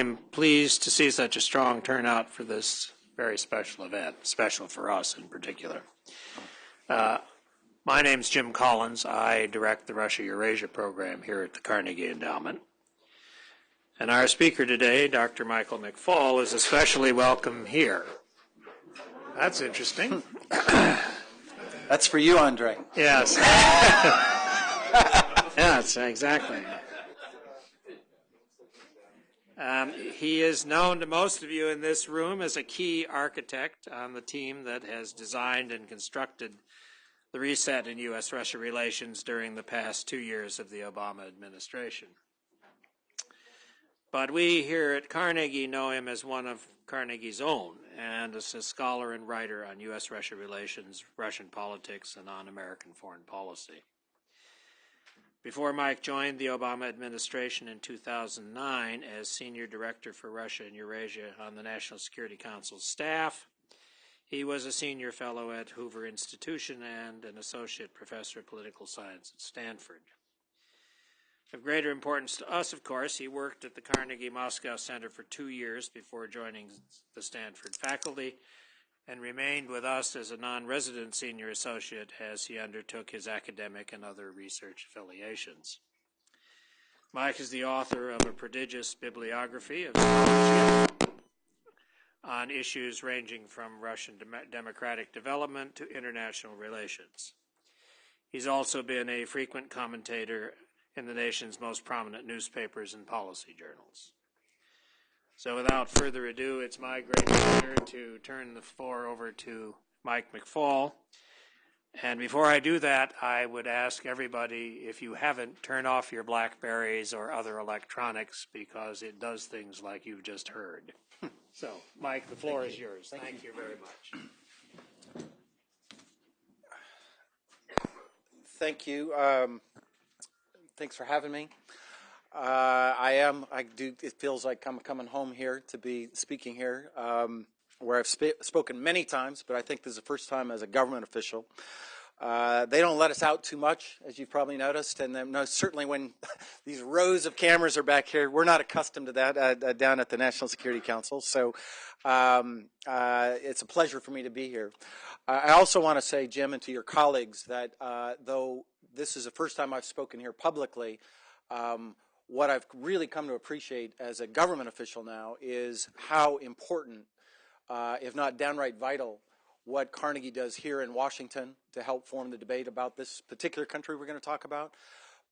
I'm pleased to see such a strong turnout for this very special event, special for us in particular. My name's Jim Collins. I direct the Russia-Eurasia program here at the Carnegie Endowment. And our speaker today, Dr. Michael McFaul, is especially welcome here. That's interesting. That's for you, Andre. Yes. Yes, exactly. He is known to most of you in this room as a key architect on the team that has designed and constructed the reset in U.S.-Russia relations during the past 2 years of the Obama administration. But we here at Carnegie know him as one of Carnegie's own, and as a scholar and writer on U.S.-Russia relations, Russian politics, and on American foreign policy. Before Mike joined the Obama administration in 2009 as Senior Director for Russia and Eurasia on the National Security Council's staff, he was a Senior Fellow at Hoover Institution and an Associate Professor of Political Science at Stanford. Of greater importance to us, of course, he worked at the Carnegie Moscow Center for 2 years before joining the Stanford faculty, and remained with us as a non-resident senior associate as he undertook his academic and other research affiliations. Mike is the author of a prodigious bibliography of scholarship on issues ranging from Russian democratic development to international relations. He's also been a frequent commentator in the nation's most prominent newspapers and policy journals. So without further ado, it's my great pleasure to turn the floor over to Mike McFaul. And before I do that, I would ask everybody, if you haven't, turn off your Blackberries or other electronics, because it does things like you've just heard. So, Mike, the floor is yours. Thank you very much. Thank you. Thanks for having me. It feels like I'm coming home here to be speaking here, where I've spoken many times, but I think this is the first time as a government official. They don't let us out too much, as you've probably noticed, and then, certainly when these rows of cameras are back here, we're not accustomed to that down at the National Security Council, so it's a pleasure for me to be here. I also want to say, Jim, and to your colleagues, that though this is the first time I've spoken here publicly, what I've really come to appreciate as a government official now is how important, if not downright vital, what Carnegie does here in Washington to help form the debate about this particular country we're going to talk about.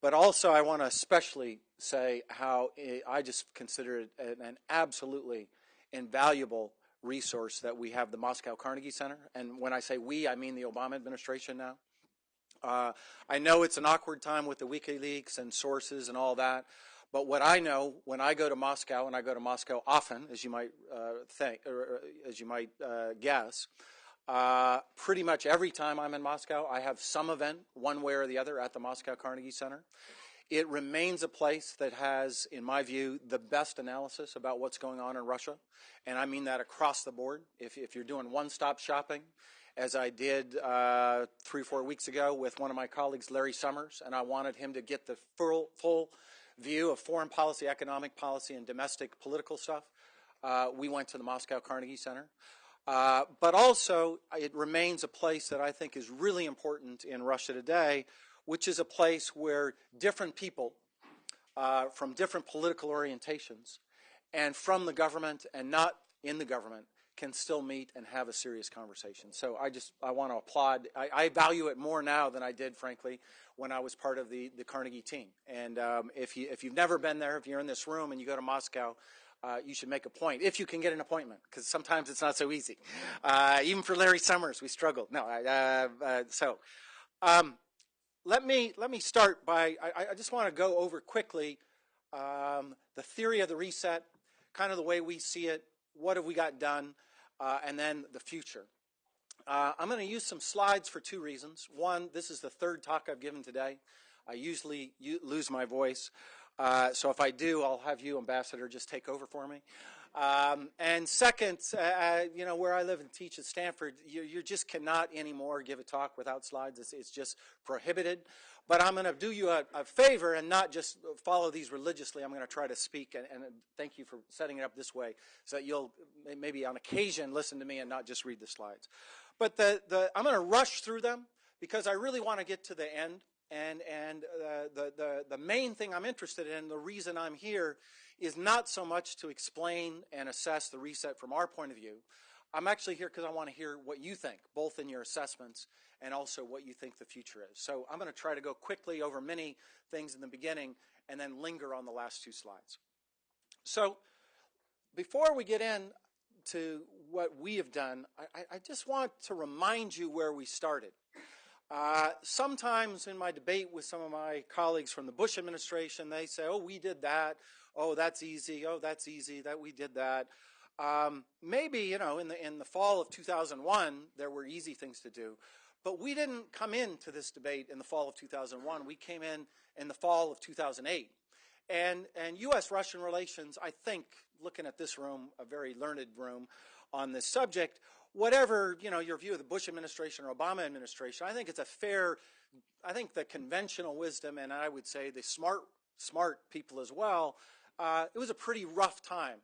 But also I want to especially say how I just consider it an absolutely invaluable resource that we have the Moscow Carnegie Center. And when I say we, I mean the Obama administration now. I know it's an awkward time with the WikiLeaks and sources and all that, but what I know when I go to Moscow, and I go to Moscow often, as you might guess, pretty much every time I'm in Moscow, I have some event, one way or the other, at the Moscow Carnegie Center. It remains a place that has, in my view, the best analysis about what's going on in Russia, and I mean that across the board. If you're doing one-stop shopping, as I did 3 or 4 weeks ago with one of my colleagues, Larry Summers, and I wanted him to get the full view of foreign policy, economic policy, and domestic political stuff. We went to the Moscow Carnegie Center. But also, it remains a place that I think is really important in Russia today, which is a place where different people from different political orientations and from the government and not in the government can still meet and have a serious conversation. So I want to applaud. I value it more now than I did, frankly, when I was part of the Carnegie team. And if you've never been there, if you're in this room and you go to Moscow, you should make a point, if you can get an appointment, because sometimes it's not so easy. Even for Larry Summers, we struggled. No, let me start by, I just want to go over quickly the theory of the reset, kind of the way we see it, what have we got done, and then the future. I'm going to use some slides for 2 reasons. One, this is the 3rd talk I've given today. I usually lose my voice. So if I do, I'll have you, Ambassador, just take over for me. And second, where I live and teach at Stanford, you just cannot anymore give a talk without slides. It's just prohibited. But I'm going to do you a favor and not just follow these religiously. I'm going to try to speak, and thank you for setting it up this way so that you'll maybe on occasion listen to me and not just read the slides. But I'm going to rush through them because I really want to get to the end. And the main thing I'm interested in, the reason I'm here, is not so much to explain and assess the reset from our point of view. I'm actually here because I want to hear what you think, both in your assessments and also what you think the future is. So I'm going to try to go quickly over many things in the beginning and then linger on the last two slides. So before we get into what we have done, I just want to remind you where we started. Sometimes in my debate with some of my colleagues from the Bush administration, they say, oh, we did that. Oh, that's easy. Oh, that's easy that we did that. Maybe, you know, in the fall of 2001, there were easy things to do. But we didn't come into this debate in the fall of 2001. We came in the fall of 2008. And U.S. Russian relations, I think, looking at this room, a very learned room on this subject, whatever, you know, your view of the Bush administration or Obama administration, I think it's a fair, I think the conventional wisdom, and I would say the smart people as well, it was a pretty rough time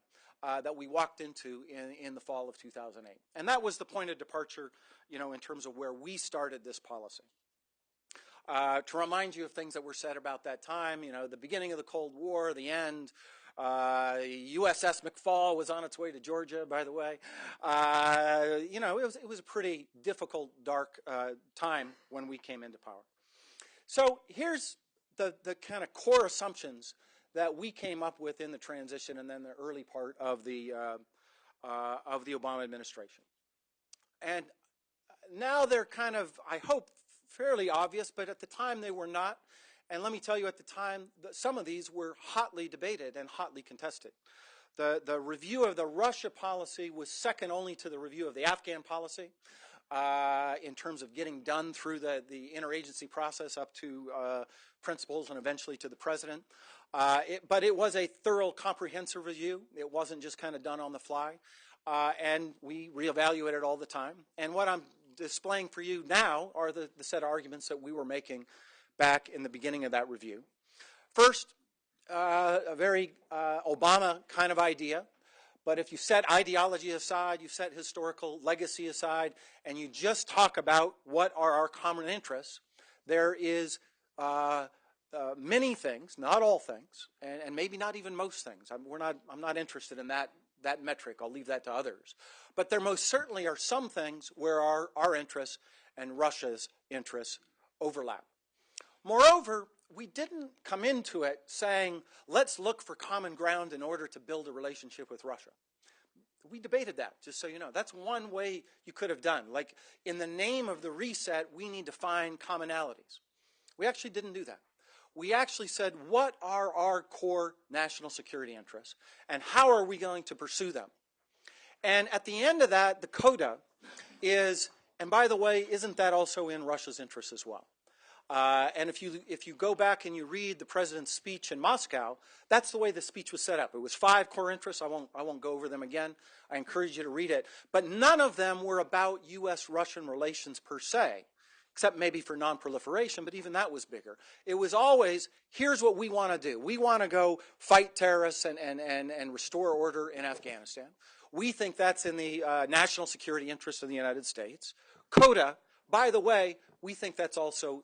that we walked into in the fall of 2008. And that was the point of departure, you know, in terms of where we started this policy. To remind you of things that were said about that time, you know, the beginning of the Cold War, the end, USS McFall was on its way to Georgia, by the way. You know, it was a pretty difficult, dark time when we came into power. So here's the kind of core assumptions that we came up with in the transition and then the early part of the Obama administration. And now they're kind of, I hope, fairly obvious, but at the time they were not. And let me tell you, at the time, some of these were hotly debated and hotly contested. The review of the Russia policy was second only to the review of the Afghan policy in terms of getting done through the interagency process up to principals and eventually to the president. But it was a thorough, comprehensive review. It wasn't just kind of done on the fly. And we reevaluate it all the time. And what I'm displaying for you now are the set of arguments that we were making back in the beginning of that review. First, a very Obama kind of idea. But if you set ideology aside, you set historical legacy aside, and you just talk about what are our common interests, there is many things, not all things, and maybe not even most things. I'm not interested in that metric. I'll leave that to others. But there most certainly are some things where our interests and Russia's interests overlap. Moreover, we didn't come into it saying, let's look for common ground in order to build a relationship with Russia. We debated that, just so you know. That's one way you could have done. Like, in the name of the reset, we need to find commonalities. We actually didn't do that. We actually said, what are our core national security interests, and how are we going to pursue them? And at the end of that, the coda is, and by the way, isn't that also in Russia's interest as well? And if you go back and you read the president's speech in Moscow, that's the way the speech was set up. It was 5 core interests. I won't go over them again. I encourage you to read it. But none of them were about U.S. Russian relations per se, except maybe for non-proliferation, but even that was bigger. It was always, here's what we want to do. We want to go fight terrorists and restore order in Afghanistan. We think that's in the national security interest of the United States. Coda, by the way, we think that's also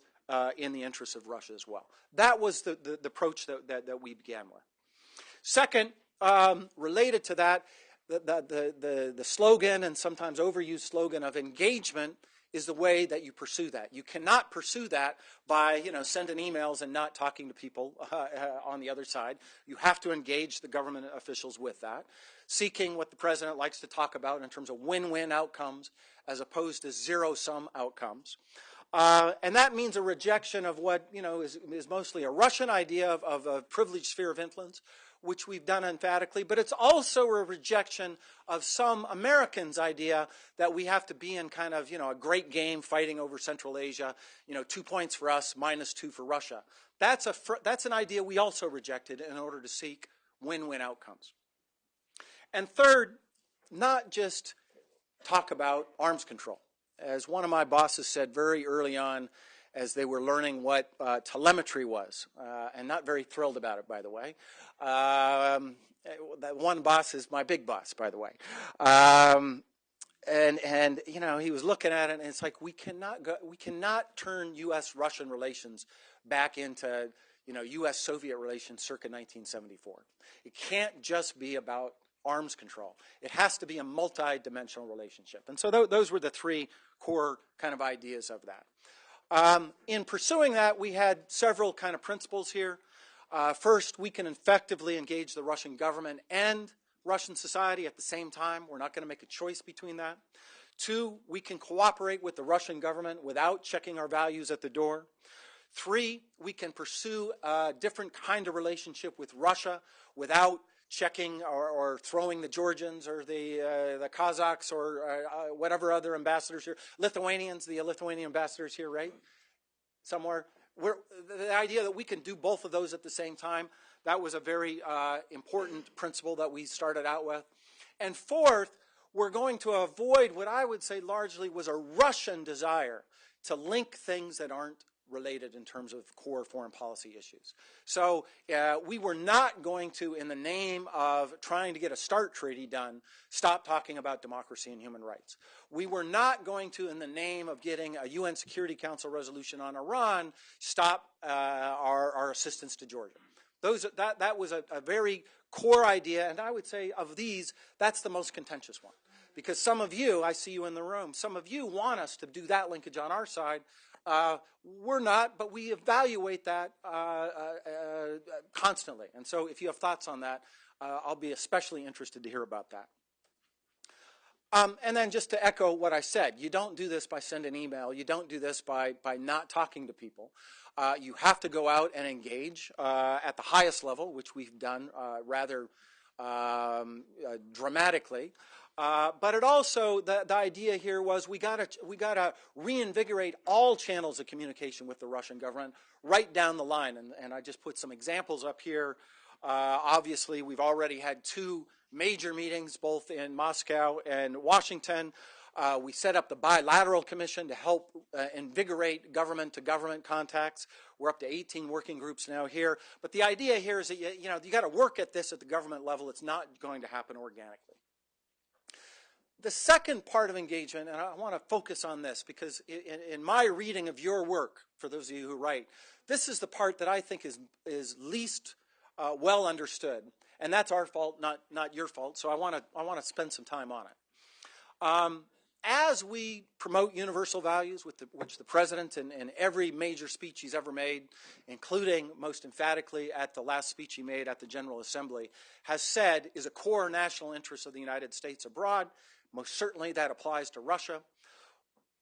in the interest of Russia as well. That was the approach that we began with. Second, related to that, the slogan, and sometimes overused slogan, of engagement is the way that you pursue that. You cannot pursue that by, sending emails and not talking to people on the other side. You have to engage the government officials with that, seeking what the president likes to talk about in terms of win-win outcomes as opposed to zero-sum outcomes. And that means a rejection of what is mostly a Russian idea of a privileged sphere of influence, which we've done emphatically, but it's also a rejection of some Americans' idea that we have to be in kind of a great game fighting over Central Asia, 2 points for us, -2 for Russia. That's an idea we also rejected in order to seek win-win outcomes. And third, not just talk about arms control. As one of my bosses said very early on, as they were learning what telemetry was, and not very thrilled about it, by the way. That one boss is my big boss, by the way. And you know, he was looking at it, and it's like we cannot turn U.S. Russian relations back into, you know, U.S. Soviet relations circa 1974. It can't just be about arms control. It has to be a multi-dimensional relationship. And so those were the three core kind of ideas of that. In pursuing that, we had several kind of principles here. First, we can effectively engage the Russian government and Russian society at the same time. We're not going to make a choice between that. Two, we can cooperate with the Russian government without checking our values at the door. Three, we can pursue a different kind of relationship with Russia without checking or throwing the Georgians or the Kazakhs or whatever other ambassadors here. Lithuanians, the Lithuanian ambassadors here, right? Somewhere. The idea that we can do both of those at the same time, that was a very important principle that we started out with. And fourth, we're going to avoid what I would say largely was a Russian desire to link things that aren't related in terms of core foreign policy issues. So we were not going to, in the name of trying to get a START treaty done, stop talking about democracy and human rights. We were not going to, in the name of getting a UN Security Council resolution on Iran, stop our assistance to Georgia. That was a very core idea, and I would say of these, that's the most contentious one. Because some of you, I see you in the room, some of you want us to do that linkage on our side. We're not, but we evaluate that constantly. And so if you have thoughts on that, I'll be especially interested to hear about that. And then just to echo what I said, you don't do this by sending an email. You don't do this by not talking to people. You have to go out and engage at the highest level, which we've done rather dramatically. But it also, the idea here was we gotta reinvigorate all channels of communication with the Russian government right down the line. And I just put some examples up here. Obviously, we've already had two major meetings, both in Moscow and Washington. We set up the Bilateral Commission to help invigorate government-to-government contacts. We're up to 18 working groups now here. But the idea here is that you got to work at this at the government level. It's not going to happen organically. The second part of engagement, and I want to focus on this because in my reading of your work, for those of you who write, this is the part that I think is least well understood, and that's our fault, not your fault. So I want to spend some time on it. As we promote universal values, which the president in every major speech he's ever made, including most emphatically at the last speech he made at the General Assembly, has said is a core national interest of the United States abroad. Most certainly that applies to Russia.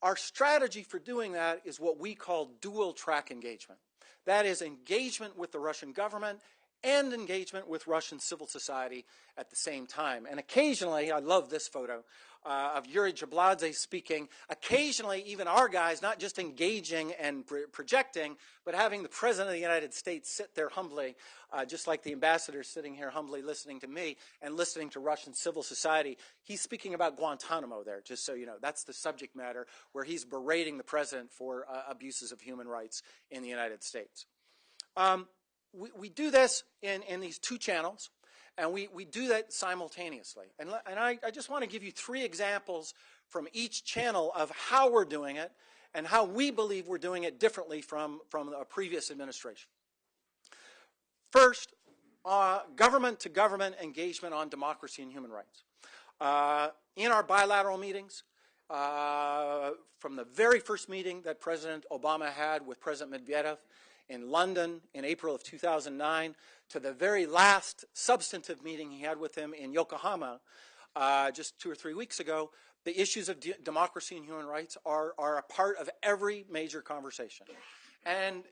Our strategy for doing that is what we call dual track engagement. That is engagement with the Russian government and engagement with Russian civil society at the same time. And occasionally, I love this photo of Yuri Jabladze speaking, occasionally even our guys not just engaging and projecting, but having the President of the United States sit there humbly, just like the ambassador sitting here humbly listening to me and listening to Russian civil society. He's speaking about Guantanamo there, just so you know. That's the subject matter where he's berating the President for abuses of human rights in the United States. We do this in these two channels, and we do that simultaneously. And I just want to give you three examples from each channel of how we're doing it and how we believe we're doing it differently from a previous administration. First, government-to-government engagement on democracy and human rights. In our bilateral meetings, from the very first meeting that President Obama had with President Medvedev in London in April of 2009 to the very last substantive meeting he had with him in Yokohama just 2 or 3 weeks ago, the issues of democracy and human rights are a part of every major conversation. And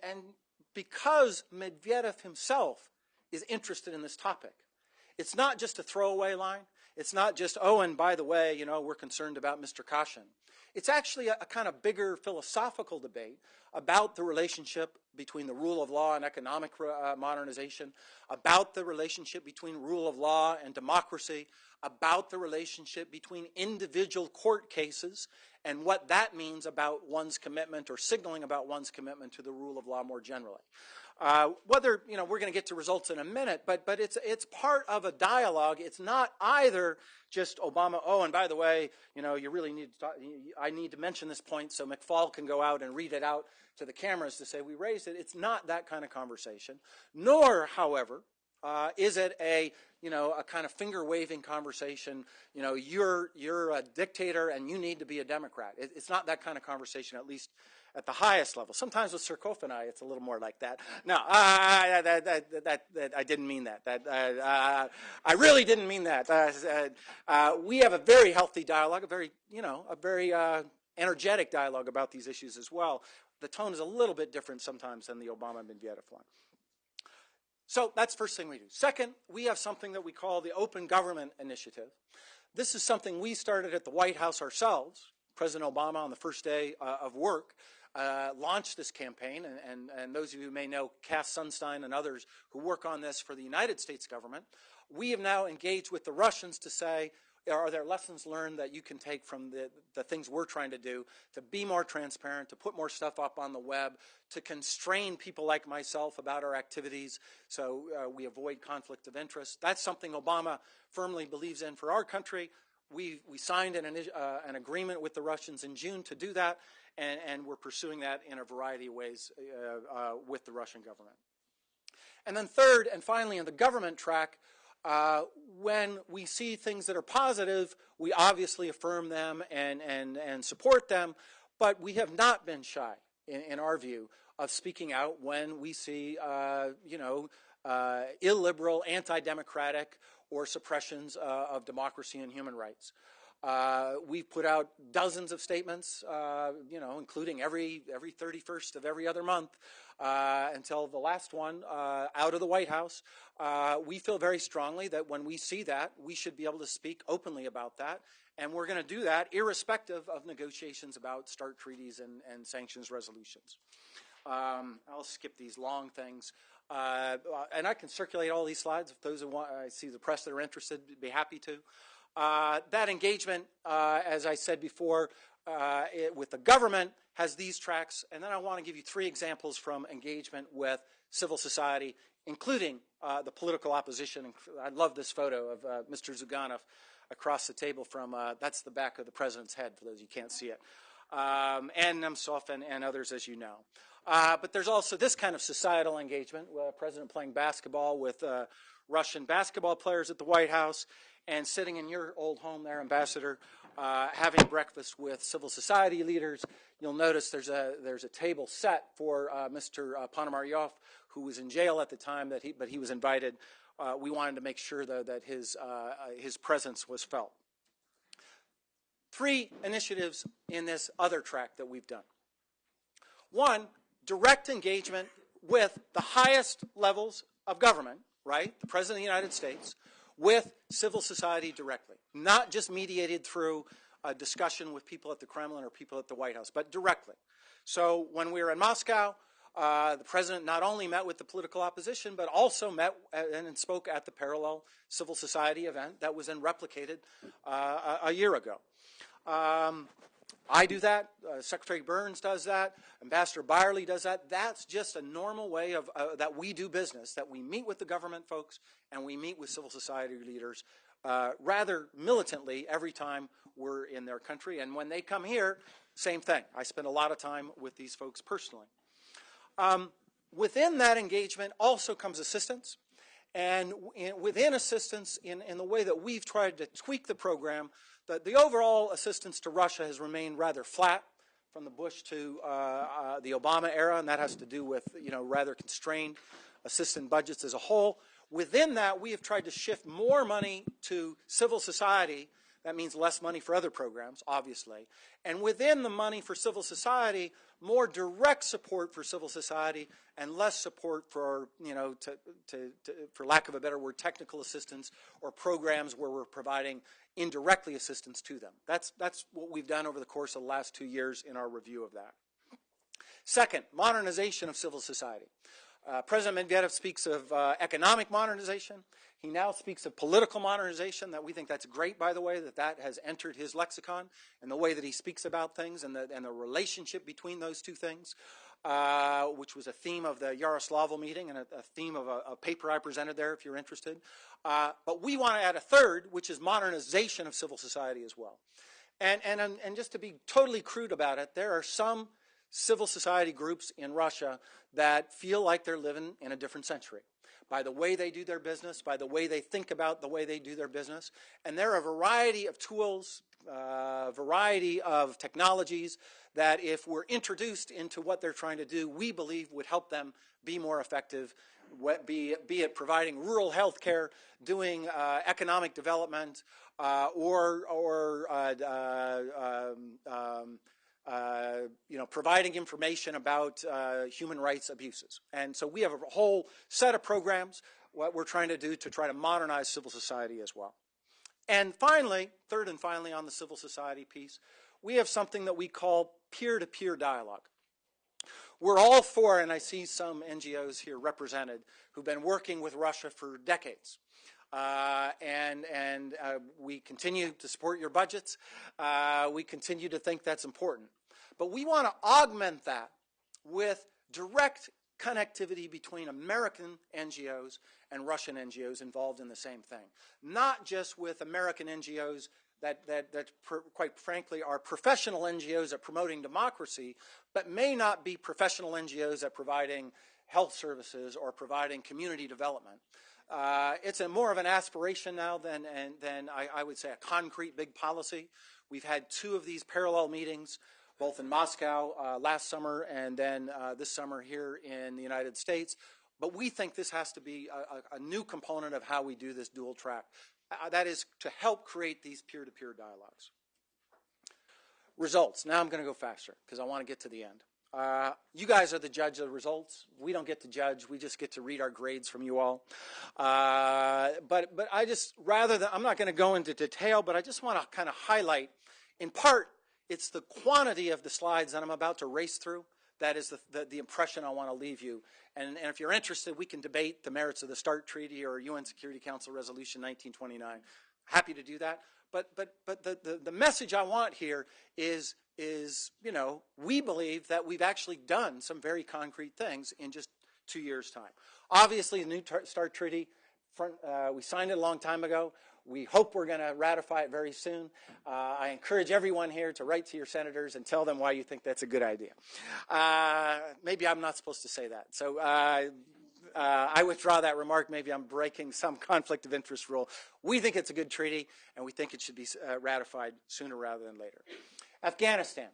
because Medvedev himself is interested in this topic, it's not just a throwaway line. It's not just, oh, and by the way, you know, we're concerned about Mr. Kashin. It's actually a kind of bigger philosophical debate about the relationship between the rule of law and economic modernization, about the relationship between rule of law and democracy, about the relationship between individual court cases and what that means about one's commitment or signaling about one's commitment to the rule of law more generally. Whether, you know, we're going to get to results in a minute, but it's part of a dialogue. It's not either just Obama, oh, and by the way, you know, you really need to talk, I need to mention this point so McFaul can go out and read it out to the cameras to say we raised it. It's not that kind of conversation. Nor, however, is it a, you know, a kind of finger-waving conversation, you know, you're a dictator and you need to be a Democrat. It's not that kind of conversation, at least at the highest level. Sometimes with Surkov and I, it's a little more like that. No, I didn't mean that. I really didn't mean that. We have a very healthy dialogue, a very, you know, a very energetic dialogue about these issues as well. The tone is a little bit different sometimes than the Obama-Medvedev one. So that's the first thing we do. Second, we have something that we call the Open Government Initiative. This is something we started at the White House ourselves. President Obama, on the first day of work, launched this campaign, and those of you who may know Cass Sunstein and others who work on this for the United States government, we have now engaged with the Russians to say, are there lessons learned that you can take from the things we're trying to do to be more transparent, to put more stuff up on the web, to constrain people like myself about our activities so we avoid conflict of interest? That's something Obama firmly believes in for our country. We signed an agreement with the Russians in June to do that, and we're pursuing that in a variety of ways with the Russian government. And then third, and finally, on the government track, when we see things that are positive, we obviously affirm them and support them, but we have not been shy, in our view, of speaking out when we see, you know, illiberal, anti-democratic, or suppressions of democracy and human rights. We've put out dozens of statements, you know, including every 31st of every other month until the last one out of the White House. We feel very strongly that when we see that, we should be able to speak openly about that, and we're going to do that irrespective of negotiations about START treaties and sanctions resolutions. I'll skip these long things. And I can circulate all these slides if those who want, I see the press that are interested, be happy to. That engagement, as I said before, with the government has these tracks, and then I want to give you 3 examples from engagement with civil society, including the political opposition. I love this photo of Mr. Zuganov across the table from, that's the back of the president's head, for those you can't see it, and Nemtsov and others, as you know. But there's also this kind of societal engagement, with a president playing basketball with Russian basketball players at the White House, and sitting in your old home there, Ambassador, having breakfast with civil society leaders. You'll notice there's a table set for Mr. Ponomaryov, who was in jail at the time, but he was invited. We wanted to make sure, though, that his presence was felt. 3 initiatives in this other track that we've done. 1, direct engagement with the highest levels of government, right, the President of the United States, with civil society directly, not just mediated through a discussion with people at the Kremlin or people at the White House, but directly. So when we were in Moscow, the President not only met with the political opposition, but also met and spoke at the parallel civil society event that was then replicated a year ago. I do that, Secretary Burns does that, Ambassador Byerly does that. That's just a normal way of that we do business, that we meet with the government folks and we meet with civil society leaders rather militantly every time we're in their country. And when they come here, same thing. I spend a lot of time with these folks personally. Within that engagement also comes assistance. And within assistance, in the way that we've tried to tweak the program, the overall assistance to Russia has remained rather flat from the Bush to the Obama era, and that has to do with, you know, rather constrained assistance budgets as a whole. Within that, we have tried to shift more money to civil society That means less money for other programs, obviously. And within the money for civil society, more direct support for civil society and less support for, for lack of a better word, technical assistance or programs where we're providing indirectly assistance to them. That's what we've done over the course of the last 2 years in our review of that. Second, modernization of civil society. President Medvedev speaks of economic modernization. He now speaks of political modernization. That we think that's great, by the way, that has entered his lexicon and the way that he speaks about things and the relationship between those two things, which was a theme of the Yaroslavl meeting and a theme of a paper I presented there, if you're interested. But we want to add a third, which is modernization of civil society as well. And just to be totally crude about it, there are some civil society groups in Russia that feel like they're living in a different century by the way they do their business, by the way they think about the way they do their business. And there are a variety of tools, variety of technologies that if we're introduced into what they're trying to do, we believe would help them be more effective, be it providing rural health care, doing economic development, providing information about human rights abuses. And so we have a whole set of programs, what we're trying to do to try to modernize civil society as well. And finally, third and finally on the civil society piece, we have something that we call peer-to-peer dialogue. We're all for, and I see some NGOs here represented, who've been working with Russia for decades. We continue to support your budgets. We continue to think that's important. But we want to augment that with direct connectivity between American NGOs and Russian NGOs involved in the same thing. Not just with American NGOs that quite frankly are professional NGOs at promoting democracy, but may not be professional NGOs at providing health services or providing community development. It's more of an aspiration now than I would say a concrete big policy. We've had 2 of these parallel meetings, both in Moscow last summer and then this summer here in the United States. But we think this has to be a new component of how we do this dual track. That is to help create these peer-to-peer dialogues. Results. Now I'm going to go faster because I want to get to the end. You guys are the judge of the results. We don't get to judge. We just get to read our grades from you all. But I just, I'm not going to go into detail, but I just want to kind of highlight, in part, it's the quantity of the slides that I'm about to race through. That is the impression I want to leave you. And if you're interested, we can debate the merits of the START Treaty or UN Security Council Resolution 1929. Happy to do that. But the message I want here is we believe that we've actually done some very concrete things in just 2 years' time. Obviously, the new START Treaty, we signed it a long time ago. We hope we're going to ratify it very soon. I encourage everyone here to write to your senators and tell them why you think that's a good idea. Maybe I'm not supposed to say that. So I withdraw that remark. Maybe I'm breaking some conflict of interest rule. We think it's a good treaty, and we think it should be ratified sooner rather than later. Afghanistan.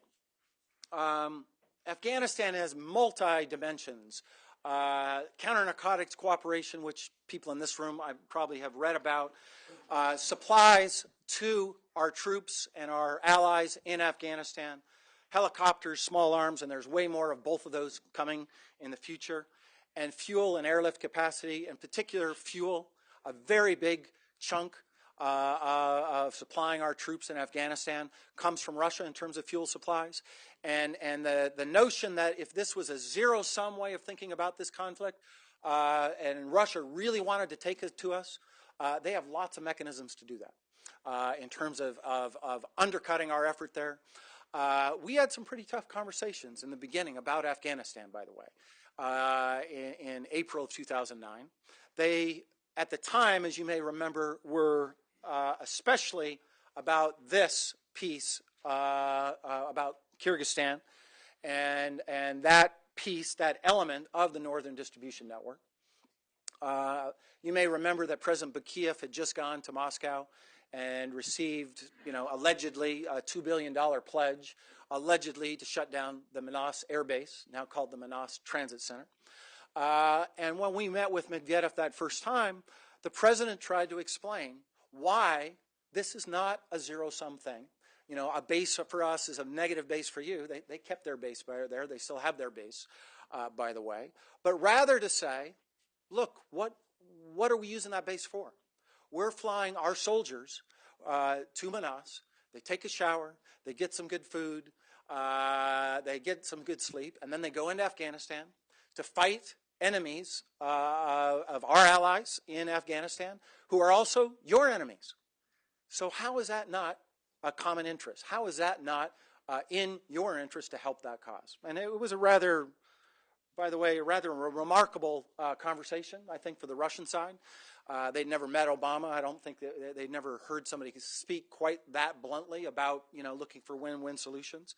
Afghanistan has multi-dimensions. Counter-narcotics cooperation, which people in this room I probably have read about, supplies to our troops and our allies in Afghanistan, helicopters, small arms, and there's way more of both of those coming in the future, and fuel and airlift capacity, in particular fuel, a very big chunk of supplying our troops in Afghanistan comes from Russia in terms of fuel supplies. And the notion that if this was a zero-sum way of thinking about this conflict, and Russia really wanted to take it to us, they have lots of mechanisms to do that in terms of undercutting our effort there. We had some pretty tough conversations in the beginning about Afghanistan, by the way, in April of 2009. They, at the time, as you may remember, were especially about this piece, about Kyrgyzstan, and that piece, that element of the Northern Distribution Network. You may remember that President Bakiyev had just gone to Moscow and received, allegedly a $2 billion pledge, allegedly to shut down the Manas Air Base, now called the Manas Transit Center. And when we met with Medvedev that first time, the president tried to explain why this is not a zero-sum thing. You know, a base for us is a negative base for you. They kept their base there. They still have their base, by the way. But rather to say, look, what are we using that base for? We're flying our soldiers to Manas. They take a shower. They get some good food. They get some good sleep. And then they go into Afghanistan to fight enemies of our allies in Afghanistan who are also your enemies. So how is that not a common interest? How is that not in your interest to help that cause? And it was a rather, by the way, a rather remarkable conversation, I think, for the Russian side. They'd never met Obama. I don't think they'd never heard somebody speak quite that bluntly about, you know, looking for win-win solutions.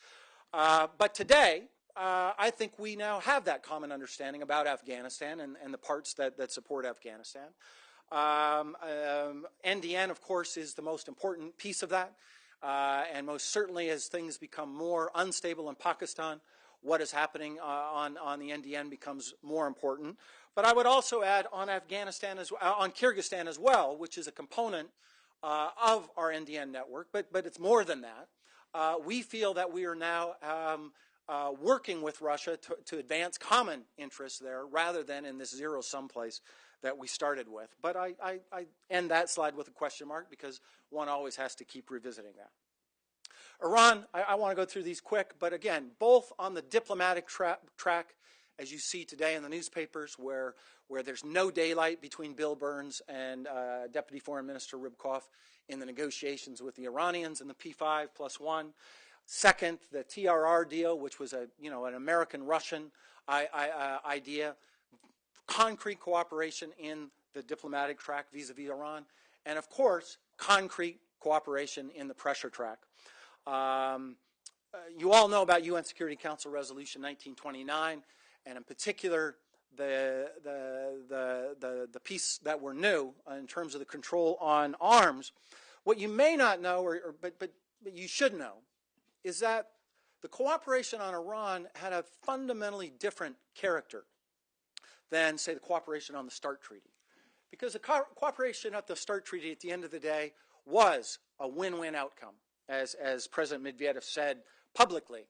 But today, I think we now have that common understanding about Afghanistan and the parts that support Afghanistan. NDN, of course, is the most important piece of that. And most certainly as things become more unstable in Pakistan, what is happening on the NDN becomes more important. But I would also add on Afghanistan, on Kyrgyzstan as well, which is a component of our NDN network, but it's more than that. We feel that we are now working with Russia to advance common interests there rather than in this zero-sum place that we started with. But I end that slide with a question mark because one always has to keep revisiting that. Iran, I want to go through these quick, but again, both on the diplomatic track, as you see today in the newspapers, where there's no daylight between Bill Burns and Deputy Foreign Minister Rybkov in the negotiations with the Iranians and the P5+1. Second, the TRR deal, which was an American-Russian idea, concrete cooperation in the diplomatic track vis-a-vis Iran, and of course, concrete cooperation in the pressure track. You all know about UN Security Council Resolution 1929, and in particular, the piece that were new in terms of the control on arms. What you may not know, but you should know, is that the cooperation on Iran had a fundamentally different character than, say, the cooperation on the START Treaty. Because the cooperation at the START Treaty at the end of the day was a win-win outcome, as President Medvedev said publicly,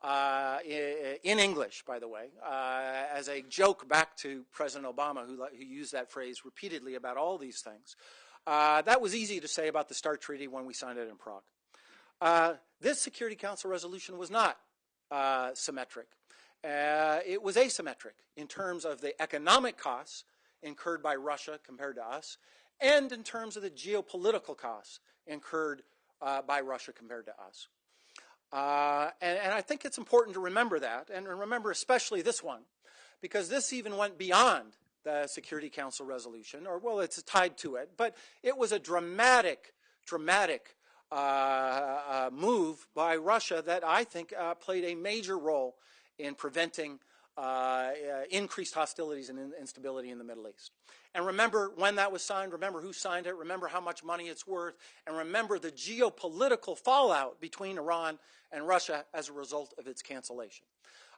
in English, by the way, as a joke back to President Obama, who used that phrase repeatedly about all these things. That was easy to say about the START Treaty when we signed it in Prague. This Security Council resolution was not symmetric. It was asymmetric in terms of the economic costs incurred by Russia compared to us, and in terms of the geopolitical costs incurred by Russia compared to us. And I think it's important to remember that, and remember especially this one, because this even went beyond the Security Council resolution, or, well, it's tied to it, but it was a dramatic move by Russia that I think played a major role in preventing increased hostilities and instability in the Middle East. And remember when that was signed, remember who signed it, remember how much money it's worth, and remember the geopolitical fallout between Iran and Russia as a result of its cancellation.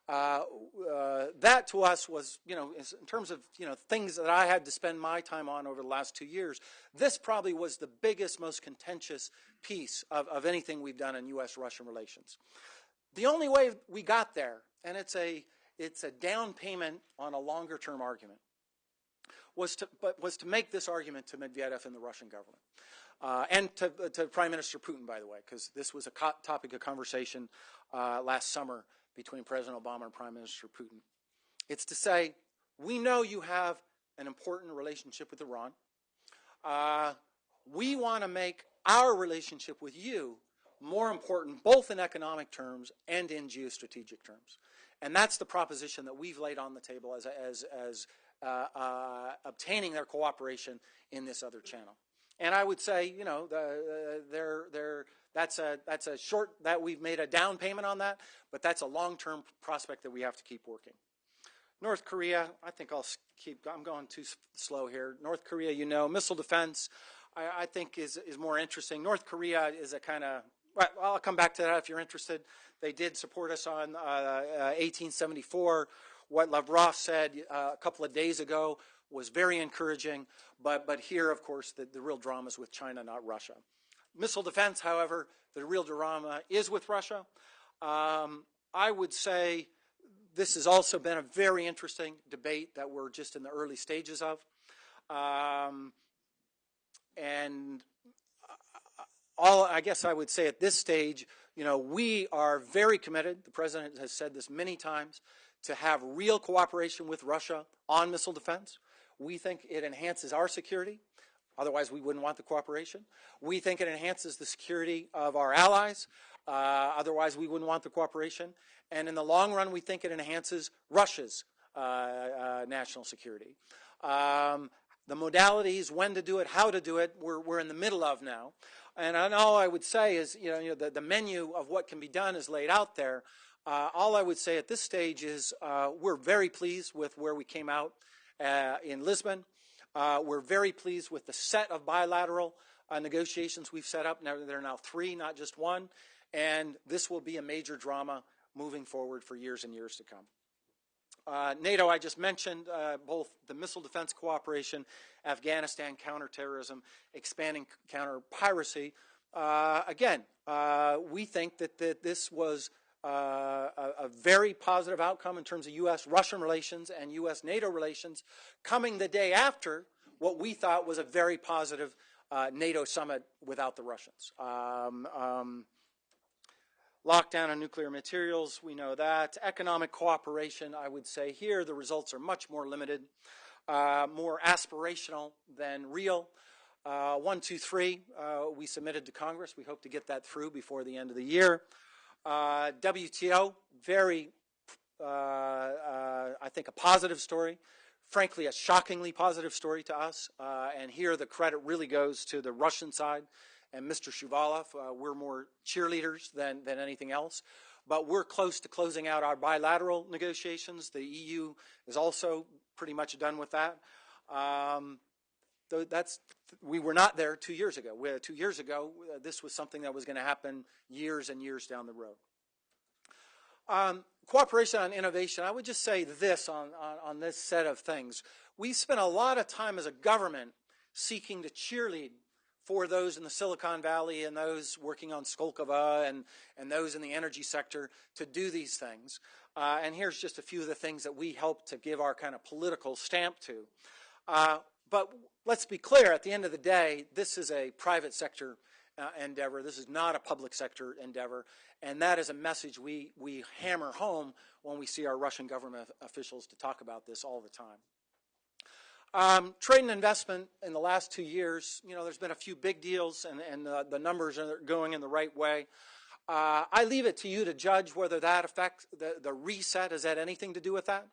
That to us was, in terms of, things that I had to spend my time on over the last 2 years, this probably was the biggest, most contentious piece of anything we've done in U.S. Russian relations. The only way we got there, and it's a down payment on a longer term argument, was to make this argument to Medvedev and the Russian government. And to Prime Minister Putin, by the way, because this was a topic of conversation last summer between President Obama and Prime Minister Putin. It's to say, we know you have an important relationship with Iran. We want to make our relationship with you more important, both in economic terms and in geostrategic terms. And that's the proposition that we've laid on the table as obtaining their cooperation in this other channel. And I would say, that's a short, that we've made a down payment on that, but that's a long-term prospect that we have to keep working. North Korea, I think I'm going too slow here. North Korea, missile defense, I think is more interesting. North Korea is a kind of, well, I'll come back to that if you're interested. They did support us on 1874. What Lavrov said a couple of days ago was very encouraging, but here, of course, the real drama is with China, not Russia. Missile defense, however, the real drama is with Russia. I would say this has also been a very interesting debate that we're just in the early stages of. And I guess I would say at this stage, we are very committed, the President has said this many times, to have real cooperation with Russia on missile defense. We think it enhances our security. Otherwise, we wouldn't want the cooperation. We think it enhances the security of our allies. Otherwise, we wouldn't want the cooperation. And in the long run, we think it enhances Russia's national security. The modalities, when to do it, how to do it, we're in the middle of now. And all I would say is, the menu of what can be done is laid out there. All I would say at this stage is we're very pleased with where we came out in Lisbon. We're very pleased with the set of bilateral negotiations we've set up. Now, there are now 3, not just 1. And this will be a major drama moving forward for years and years to come. NATO, I just mentioned, both the missile defense cooperation, Afghanistan counterterrorism, expanding counter-piracy. Again, we think that this was a very positive outcome in terms of U.S. Russian relations and U.S. NATO relations, coming the day after what we thought was a very positive NATO summit without the Russians. Lockdown on nuclear materials, we know that. Economic cooperation, I would say here, the results are much more limited, more aspirational than real. 1, 2, 3, we submitted to Congress. We hope to get that through before the end of the year. WTO, very, I think, a positive story. Frankly, a shockingly positive story to us. And here the credit really goes to the Russian side and Mr. Shuvalov. We're more cheerleaders than anything else. But we're close to closing out our bilateral negotiations. The EU is also pretty much done with that. We were not there 2 years ago. 2 years ago, this was something that was going to happen years and years down the road. Cooperation on innovation, I would just say this on this set of things. We spent a lot of time as a government seeking to cheerlead for those in the Silicon Valley and those working on Skolkovo and those in the energy sector to do these things. And here's just a few of the things that we help to give our kind of political stamp to. But let's be clear, at the end of the day, this is a private sector endeavor. This is not a public sector endeavor. And that is a message we hammer home when we see our Russian government officials to talk about this all the time. Trade and investment in the last 2 years, there's been a few big deals and the numbers are going in the right way. I leave it to you to judge whether that affects the reset. Has that anything to do with that?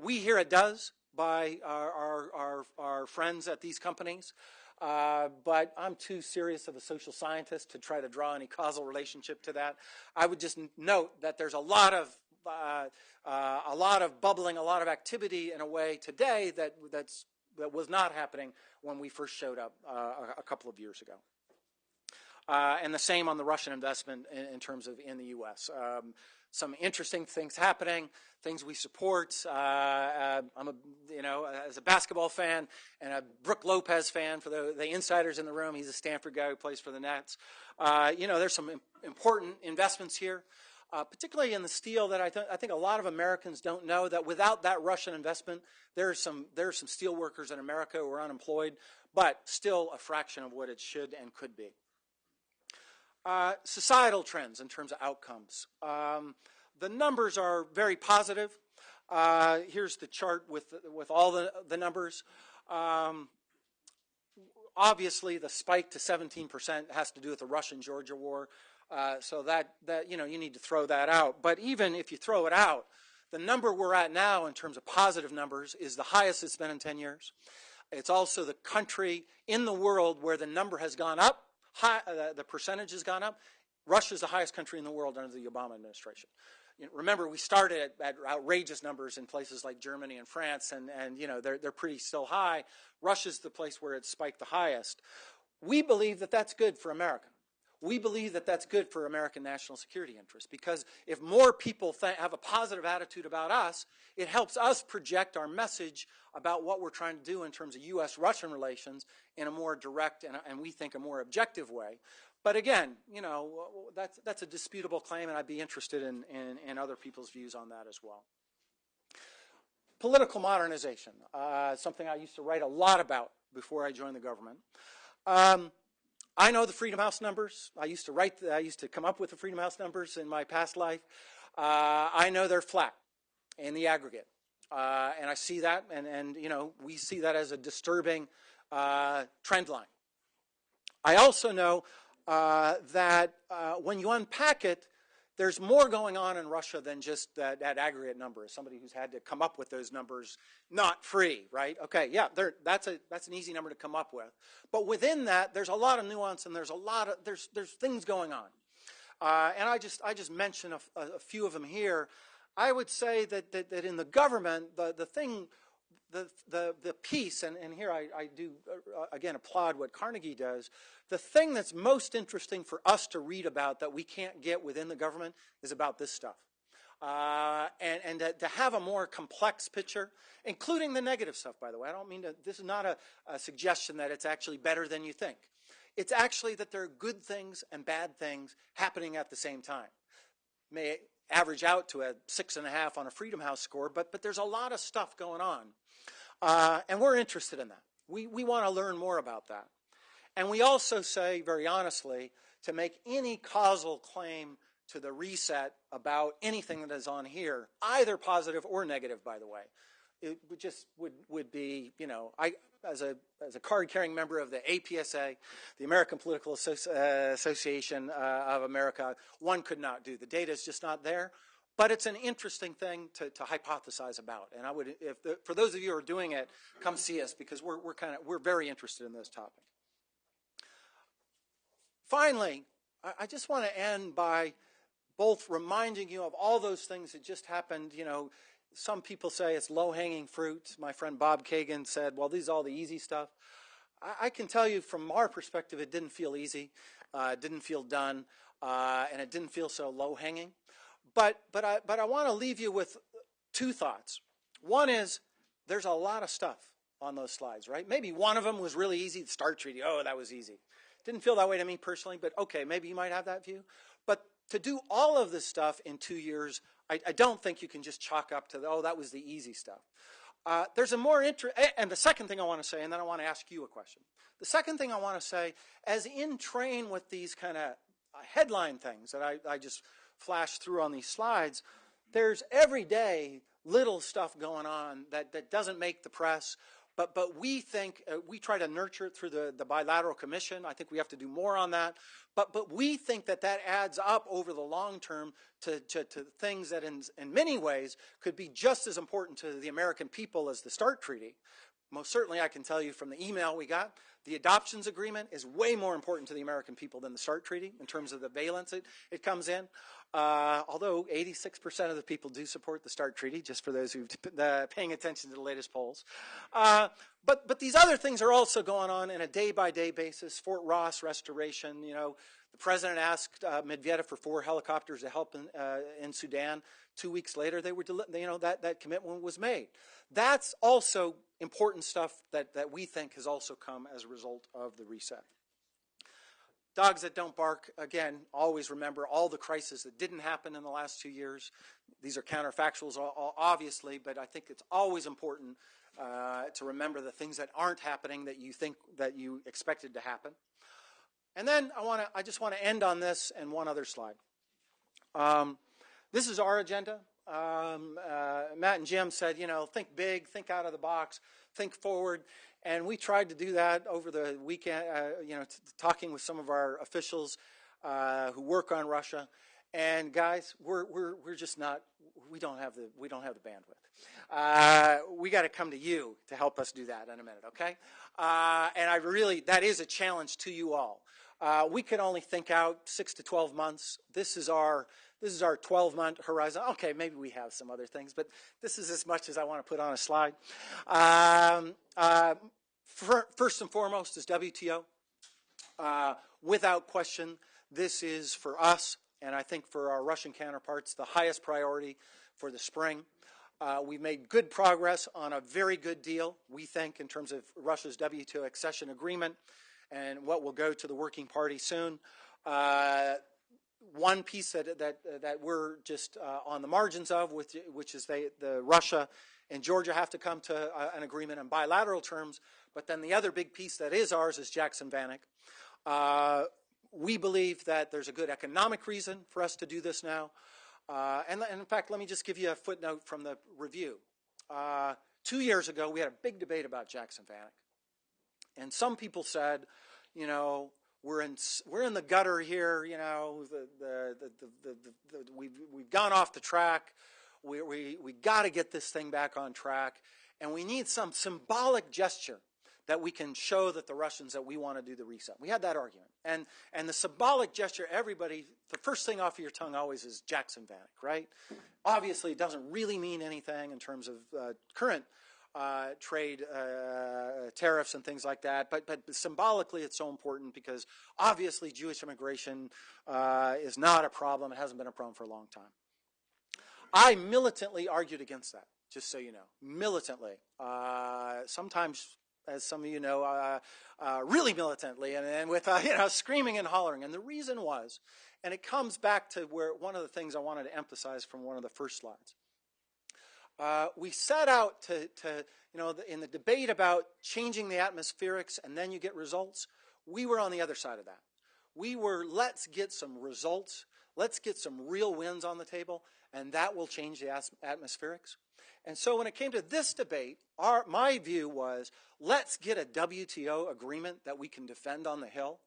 We hear it does by our friends at these companies. But I'm too serious of a social scientist to try to draw any causal relationship to that. I would just note that there's a lot of bubbling, a lot of activity in a way today that was not happening when we first showed up a couple of years ago. And the same on the Russian investment in terms of in the U.S. Some interesting things happening, things we support. I'm as a basketball fan and a Brook Lopez fan for the insiders in the room. He's a Stanford guy who plays for the Nets. There's some important investments here, particularly in the steel that I think a lot of Americans don't know that without that Russian investment, there are some steel workers in America who are unemployed, but still a fraction of what it should and could be. Societal trends in terms of outcomes. The numbers are very positive. Here's the chart with all the numbers. Obviously, the spike to 17% has to do with the Russian-Georgia war. So that you need to throw that out. But even if you throw it out, the number we're at now in terms of positive numbers is the highest it's been in 10 years. It's also the country in the world where the number has gone up. The percentage has gone up. Russia is the highest country in the world under the Obama administration. Remember, we started at outrageous numbers in places like Germany and France, and they're pretty still high. Russia's the place where it spiked the highest. We believe that that's good for America. we believe that that's good for American national security interests, because if more people have a positive attitude about us, it helps us project our message about what we're trying to do in terms of U.S. Russian relations in a more direct and we think a more objective way. But again, you know, that's a disputable claim, and I'd be interested in other people's views on that as well. Political modernization, something I used to write a lot about before I joined the government. I know the Freedom House numbers. I used to come up with the Freedom House numbers in my past life. I know they're flat in the aggregate, and I see that, and you know, we see that as a disturbing trend line. I also know that when you unpack it, there's more going on in Russia than just that aggregate number. As somebody who's had to come up with those numbers, not free, right? Okay, yeah, that's an easy number to come up with. But within that, there's a lot of nuance, and there's things going on. And I just mentioned a few of them here. I would say that in the government, the piece, and here I do again applaud what Carnegie does. The thing that's most interesting for us to read about that we can't get within the government is about this stuff. And to have a more complex picture, including the negative stuff, by the way. I don't mean to, this is not a suggestion that it's actually better than you think. It's actually that there are good things and bad things happening at the same time. May average out to a 6.5 on a Freedom House score, but there's a lot of stuff going on. And we're interested in that. We want to learn more about that. And we also say, very honestly, to make any causal claim to the reset about anything that is on here, either positive or negative, by the way, it would be, you know, as a card-carrying member of the APSA, the American Political Association of America, one could not do. The data is just not there. But it's an interesting thing to hypothesize about, and I would, for those of you who are doing it, come see us, because we're very interested in this topic. Finally, I just want to end by both reminding you of all those things that just happened. You know, some people say it's low-hanging fruit. My friend Bob Kagan said, "Well, this is all the easy stuff." I can tell you, from our perspective, it didn't feel easy, it didn't feel done, and it didn't feel so low-hanging. But I want to leave you with two thoughts. One is, there's a lot of stuff on those slides, right? Maybe one of them was really easy, the START Treaty. Oh, that was easy. Didn't feel that way to me personally, but okay, maybe you might have that view. But to do all of this stuff in 2 years, I don't think you can just chalk up to, oh, that was the easy stuff. There's a more and the second thing I want to say, and then I want to ask you a question. The second thing I want to say, as in train with these kind of headline things that I just flash through on these slides, there's every day little stuff going on that doesn't make the press, but we think, we try to nurture it through the Bilateral Commission. I think we have to do more on that, but we think that adds up over the long term to things that in many ways could be just as important to the American people as the START Treaty. Most certainly, I can tell you from the email we got, the adoptions agreement is way more important to the American people than the START Treaty in terms of the valence it comes in. Although 86% of the people do support the START Treaty, just for those who are paying attention to the latest polls. But these other things are also going on in a day-by-day basis. Fort Ross restoration, you know, the president asked Medvedev for 4 helicopters to help in Sudan. 2 weeks later, they were, you know, that commitment was made. That's also important stuff that we think has also come as a result of the reset. Dogs that don't bark, again, always remember all the crises that didn't happen in the last 2 years. These are counterfactuals, obviously, but I think it's always important to remember the things that aren't happening that you think that you expected to happen. And then I just want to end on this and one other slide. This is our agenda. Matt and Jim said, you know, think big, think out of the box, think forward. And we tried to do that over the weekend, you know, talking with some of our officials who work on Russia. And guys, we're just not, we don't have the bandwidth. We got to come to you to help us do that in a minute, okay? And that is a challenge to you all. We can only think out 6 to 12 months. This is our 12-month horizon. Okay, maybe we have some other things, but this is as much as I want to put on a slide. First and foremost is WTO. Without question, This is for us, and I think for our Russian counterparts, the highest priority for the spring. We've made good progress on a very good deal, we think, in terms of Russia's WTO accession agreement and what will go to the working party soon. One piece that we're just on the margins of, which is the Russia and Georgia have to come to an agreement in bilateral terms, but then the other big piece that is ours is Jackson-Vanik. We believe that there's a good economic reason for us to do this now. And in fact, let me just give you a footnote from the review. 2 years ago, we had a big debate about Jackson-Vanik. And some people said, you know, we're in the gutter here, you know, we've gone off the track. We got to get this thing back on track. And we need some symbolic gesture that we can show that the Russians that we want to do the reset. We had that argument. And the symbolic gesture, everybody, the first thing off of your tongue always is Jackson-Vanik, right? Obviously, it doesn't really mean anything in terms of current trade tariffs and things like that. But symbolically, it's so important because obviously Jewish immigration is not a problem. It hasn't been a problem for a long time. I militantly argued against that, just so you know, militantly. Sometimes, as some of you know, really militantly and with you know, screaming and hollering. And the reason was, and it comes back to where one of the things I wanted to emphasize from one of the first slides. We set out to you know, in the debate about changing the atmospherics and then you get results, we were on the other side of that. We were, let's get some results, let's get some real wins on the table, and that will change the atmospherics. And so when it came to this debate, my view was, let's get a WTO agreement that we can defend on the Hill,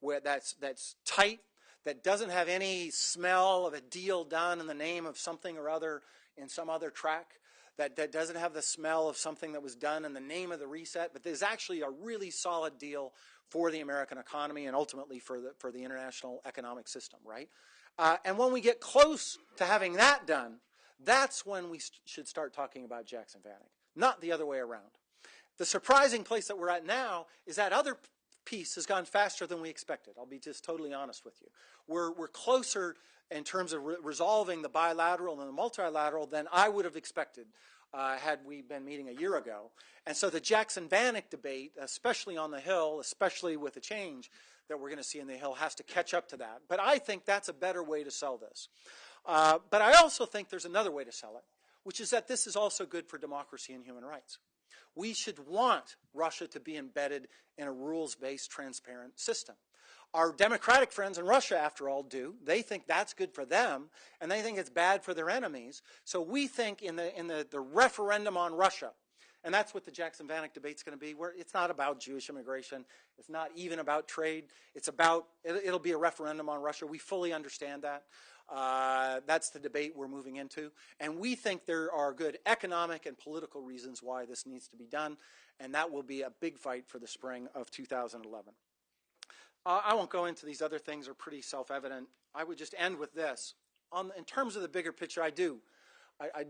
where that's tight, that doesn't have any smell of a deal done in the name of something or other in some other track, that doesn't have the smell of something that was done in the name of the reset, but there's actually a really solid deal for the American economy and ultimately for the international economic system, right? And when we get close to having that done, that's when we should start talking about Jackson-Vanik, not the other way around. The surprising place that we're at now is that other piece has gone faster than we expected. I'll be just totally honest with you. We're closer in terms of resolving the bilateral and the multilateral than I would have expected had we been meeting a year ago. And so the Jackson-Vanik debate, especially on the Hill, especially with the change that we're going to see in the Hill, has to catch up to that. But I think that's a better way to sell this. But I also think there's another way to sell it, which is that this is also good for democracy and human rights. We should want Russia to be embedded in a rules-based, transparent system. Our democratic friends in Russia, after all, do. They think that's good for them, and they think it's bad for their enemies. So we think in the referendum on Russia, and that's what the Jackson-Vanik debate's going to be, where it's not about Jewish immigration. It's not even about trade. It's about, it'll be a referendum on Russia. We fully understand that. That's the debate we're moving into. And we think there are good economic and political reasons why this needs to be done, and that will be a big fight for the spring of 2011. I won't go into these other things, they're pretty self-evident. I would just end with this. In terms of the bigger picture, I do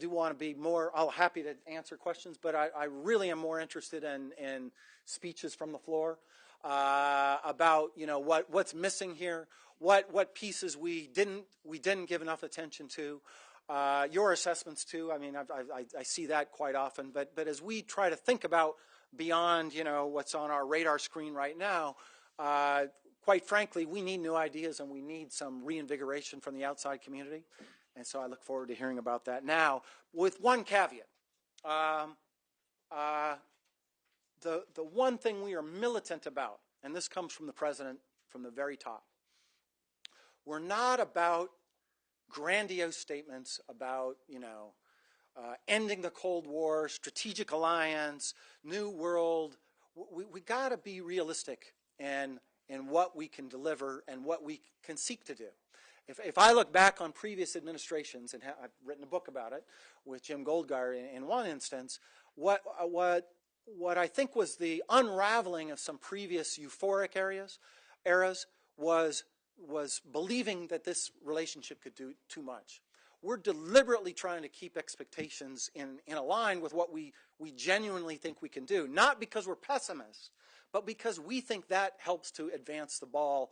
want to be more, I'm happy to answer questions, but I really am more interested in speeches from the floor about, you know, what's missing here, what pieces we didn't give enough attention to, your assessments too. I mean, I see that quite often, but as we try to think about beyond, you know, what's on our radar screen right now, quite frankly, we need new ideas and we need some reinvigoration from the outside community. And so I look forward to hearing about that now, with one caveat. The one thing we are militant about, and this comes from the president from the very top, we're not about grandiose statements about, you know, ending the Cold War, strategic alliance, new world. We got to be realistic in what we can deliver and what we can seek to do. If I look back on previous administrations, and I've written a book about it with Jim Goldgar in one instance, what I think was the unraveling of some previous euphoric eras was believing that this relationship could do too much. We're deliberately trying to keep expectations in a line with what we genuinely think we can do, not because we're pessimists, but because we think that helps to advance the ball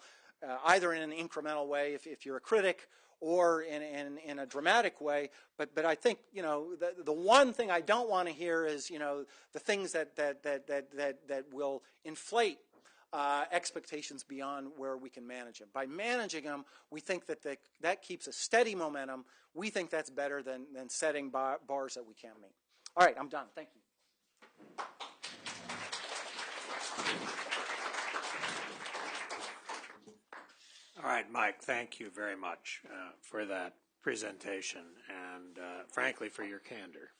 either in an incremental way if you're a critic, or in a dramatic way. But I think, the one thing I don't want to hear is, the things that will inflate expectations beyond where we can manage them. By managing them, we think that keeps a steady momentum. We think that's better than setting bars that we can't meet. All right, I'm done. Thank you. All right, Mike, thank you very much for that presentation and, frankly, for your candor.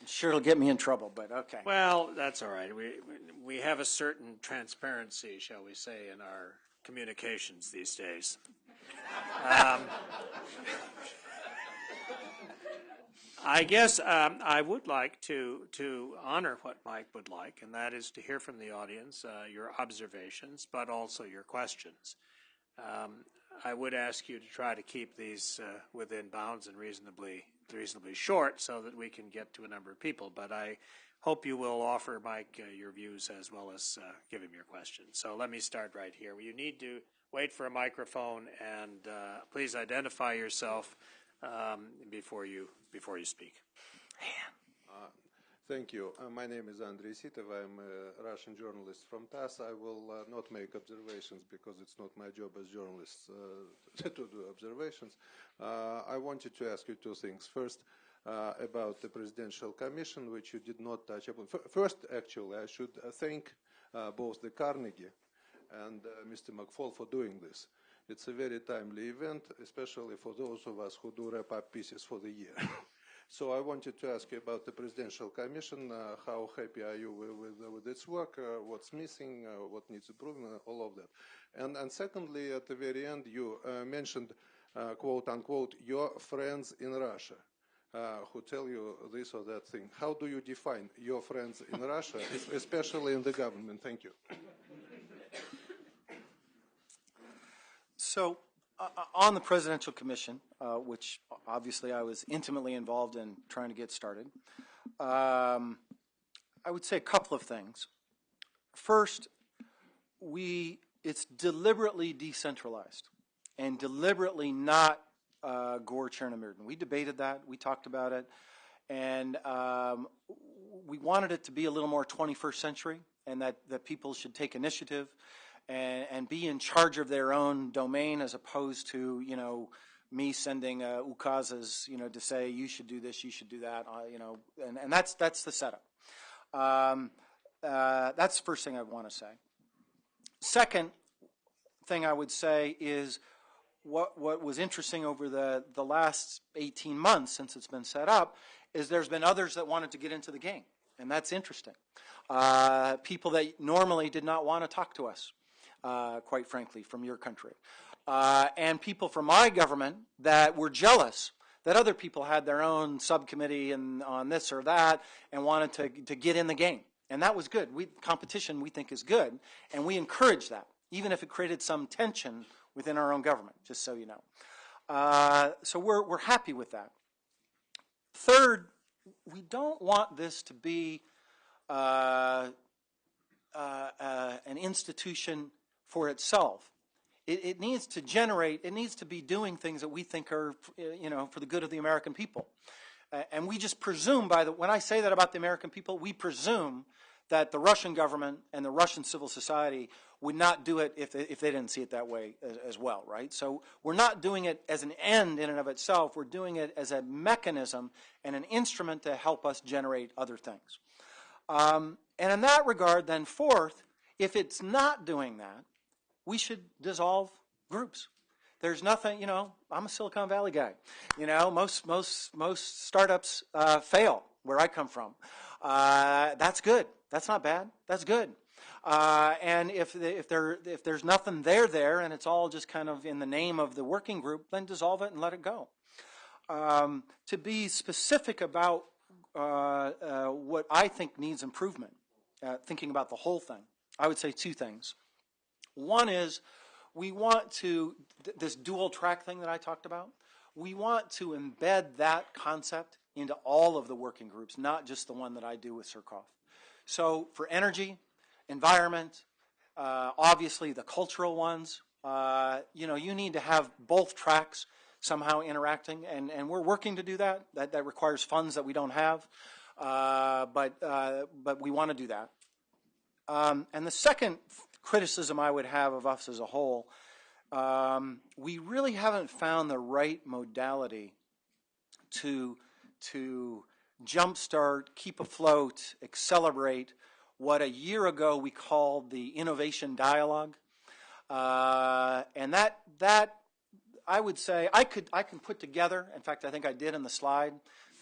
Sure, it'll get me in trouble, but okay. Well, that's all right. We have a certain transparency, shall we say, in our communications these days. I guess I would like to honor what Mike would like, and that is to hear from the audience your observations, but also your questions. I would ask you to try to keep these within bounds and reasonably short so that we can get to a number of people, but I hope you will offer Mike your views as well as give him your questions. So let me start right here. You need to wait for a microphone, and please identify yourself before you speak. Thank you. My name is Andrei Sitov. I'm a Russian journalist from TASS. I will not make observations because it's not my job as journalists to do observations. I wanted to ask you two things. First, about the Presidential Commission, which you did not touch upon. First, actually, I should thank both the Carnegie and Mr. McFall for doing this. It's a very timely event, especially for those of us who do wrap-up pieces for the year. So I wanted to ask you about the Presidential Commission. How happy are you with its work? What's missing? What needs improvement? All of that. And secondly, at the very end, you mentioned, quote unquote, your friends in Russia who tell you this or that thing. How do you define your friends in Russia, especially in the government? Thank you. So, on the Presidential Commission, which obviously I was intimately involved in trying to get started, I would say a couple of things. First, it's deliberately decentralized and deliberately not Gore Chernomyrdin. We debated that, we talked about it, and we wanted it to be a little more 21st century, and that people should take initiative and be in charge of their own domain, as opposed to, me sending ukazes, to say you should do this, you should do that, and that's the setup. That's the first thing I want to say. Second thing I would say is what was interesting over the last 18 months since it's been set up is there's been others that wanted to get into the game, and that's interesting. People that normally did not want to talk to us. Quite frankly, from your country. And people from my government that were jealous that other people had their own subcommittee on this or that and wanted to get in the game. And that was good. Competition, we think, is good, and we encourage that, even if it created some tension within our own government, just so you know. So we're happy with that. Third, we don't want this to be an institution for itself. It needs to generate, it needs to be doing things that we think are, for the good of the American people. And we just presume when I say that about the American people, we presume that the Russian government and the Russian civil society would not do it if they didn't see it that way as well, right? So we're not doing it as an end in and of itself. We're doing it as a mechanism and an instrument to help us generate other things. And in that regard, then fourth, if it's not doing that, we should dissolve groups. There's nothing, I'm a Silicon Valley guy. Most startups fail where I come from. That's good. That's not bad. That's good. And if there's nothing there and it's all just kind of in the name of the working group, then dissolve it and let it go. To be specific about what I think needs improvement, thinking about the whole thing, I would say two things. One is we want to, this dual track thing that I talked about, we want to embed that concept into all of the working groups, not just the one that I do with Surkov. So for energy, environment, obviously the cultural ones. You need to have both tracks somehow interacting, and we're working to do that. That requires funds that we don't have, but we want to do that. And the second criticism I would have of us as a whole, we really haven't found the right modality to jumpstart, keep afloat, accelerate what a year ago we called the innovation dialogue. And that I would say I can put together. In fact, I think I did in the slide.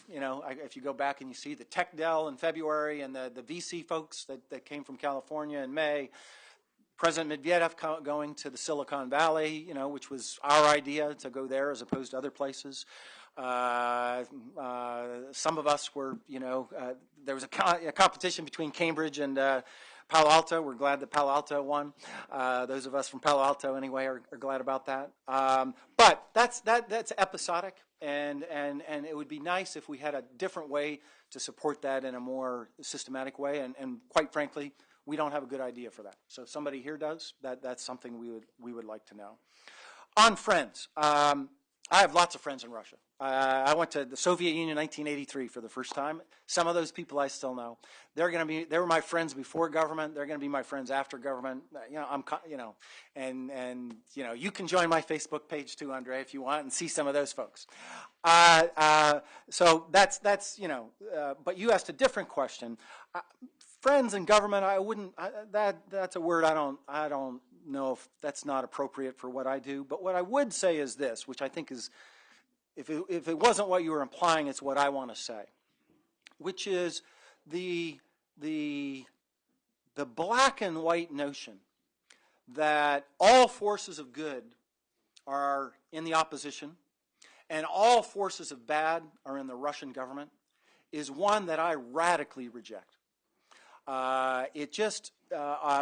If you go back and you see the Tech Dell in February and the VC folks that came from California in May, President Medvedev going to the Silicon Valley, which was our idea to go there as opposed to other places. Some of us were, there was a competition between Cambridge and Palo Alto. We're glad that Palo Alto won. Those of us from Palo Alto, anyway, are glad about that. But that's episodic, and it would be nice if we had a different way to support that in a more systematic way. And quite frankly, we don't have a good idea for that. So if somebody here does, that's something we would like to know. On friends, I have lots of friends in Russia. I went to the Soviet Union in 1983 for the first time. Some of those people I still know. They were my friends before government. They're going to be my friends after government. You can join my Facebook page too, Andre, if you want, and see some of those folks. So that's but you asked a different question. Friends and government, I wouldn't. That's a word I don't know if that's not appropriate for what I do. But what I would say is this, which I think is, if it wasn't what you were implying, it's what I want to say, which is the black and white notion that all forces of good are in the opposition and all forces of bad are in the Russian government is one that I radically reject. It just,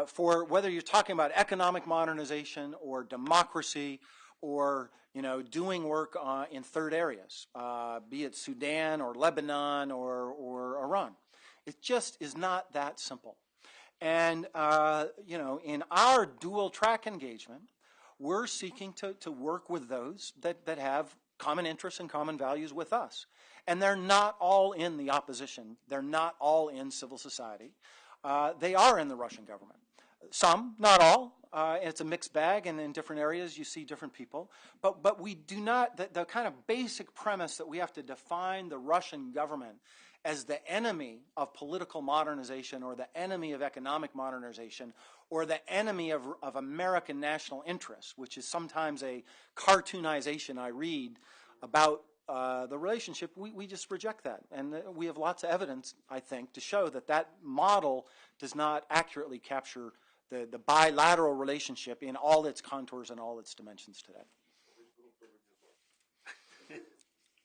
for whether you're talking about economic modernization or democracy or, doing work in third areas, be it Sudan or Lebanon or Iran. It just is not that simple. And, in our dual track engagement, we're seeking to work with those that have common interests and common values with us. And they're not all in the opposition. They're not all in civil society. They are in the Russian government. Some, not all. It's a mixed bag, and in different areas you see different people. But we do not, the kind of basic premise that we have to define the Russian government as the enemy of political modernization or the enemy of economic modernization or the enemy of American national interests, which is sometimes a cartoonization I read about the relationship, we just reject that. And we have lots of evidence, I think, to show that model does not accurately capture the bilateral relationship in all its contours and all its dimensions today.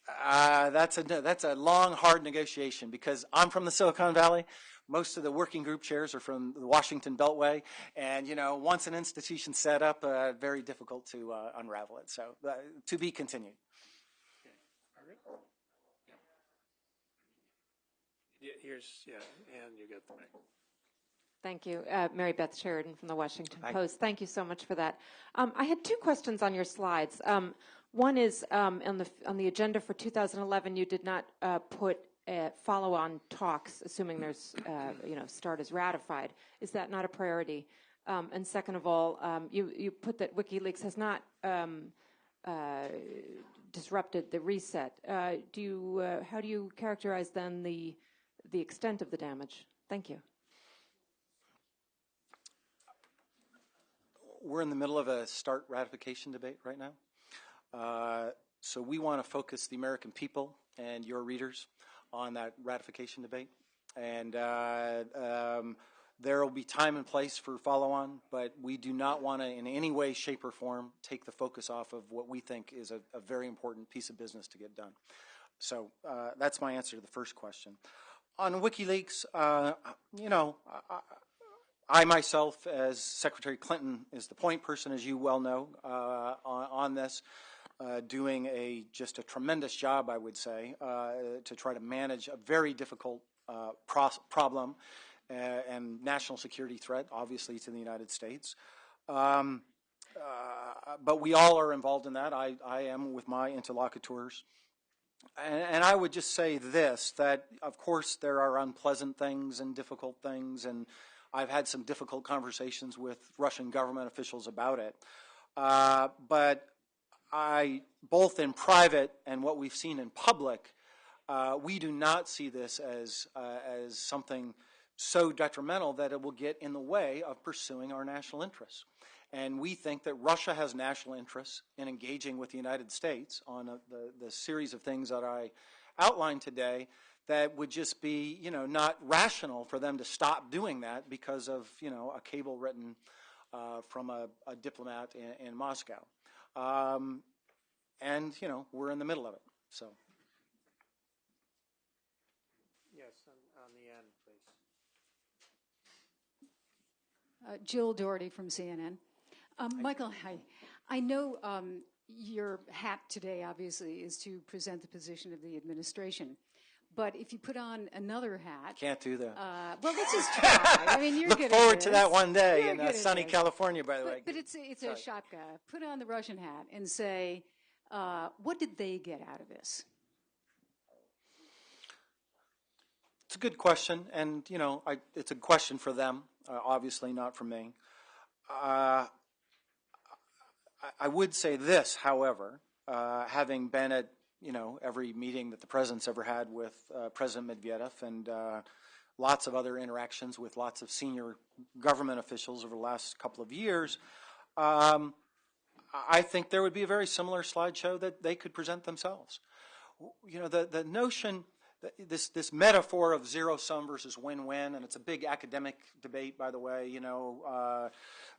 That's a long, hard negotiation because I'm from the Silicon Valley. Most of the working group chairs are from the Washington Beltway, and once an institution's set up, very difficult to unravel it. So to be continued. And you get the mic. Thank you. Mary Beth Sheridan from the Washington Post. Thank you so much for that. I had two questions on your slides. One is on the agenda for 2011, you did not put follow-on talks, assuming there's, START is ratified. Is that not a priority? And second of all, you put that WikiLeaks has not disrupted the reset. How do you characterize then the extent of the damage? Thank you. We're in the middle of a START ratification debate right now. So we want to focus the American people and your readers on that ratification debate. And there will be time and place for follow-on, but we do not want to in any way, shape, or form take the focus off of what we think is a very important piece of business to get done. So that's my answer to the first question. On WikiLeaks, I myself, as Secretary Clinton, is the point person, as you well know, on this, doing just a tremendous job, I would say, to try to manage a very difficult problem. and national security threat, obviously, to the United States. But we all are involved in that. I am with my interlocutors. And I would just say this, that of course there are unpleasant things and difficult things, and I've had some difficult conversations with Russian government officials about it. But both in private and what we've seen in public, we do not see this as something so detrimental that it will get in the way of pursuing our national interests. And we think that Russia has national interests in engaging with the United States on the series of things that I outlined today that would just be, not rational for them to stop doing that because of, a cable written from a diplomat in Moscow. And, we're in the middle of it, so. Yes, on the end, please. Jill Doherty from CNN. Michael, hi. I know your hat today, obviously, is to present the position of the administration. But if you put on another hat... Can't do that. Well, let's just try. I mean, you're Look good forward at to this. that one day You're in sunny this. California, by the way. But it's a shapka. Put on the Russian hat and say, what did they get out of this? It's a good question, and, it's a question for them, obviously not for me. I would say this, however, having been at, every meeting that the president's ever had with President Medvedev and lots of other interactions with lots of senior government officials over the last couple of years, I think there would be a very similar slideshow that they could present themselves. The notion, this metaphor of zero-sum versus win-win, and it's a big academic debate, by the way,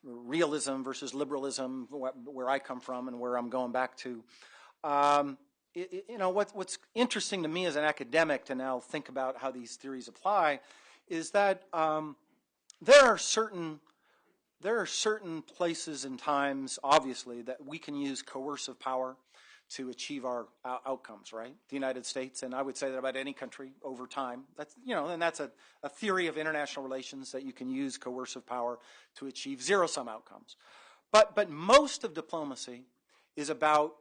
realism versus liberalism, where I come from and where I'm going back to. What's interesting to me as an academic to now think about how these theories apply is that there are certain places and times, obviously, that we can use coercive power to achieve our outcomes, right? The United States, and I would say that about any country over time. That's, and that's a theory of international relations, that you can use coercive power to achieve zero-sum outcomes. But most of diplomacy is about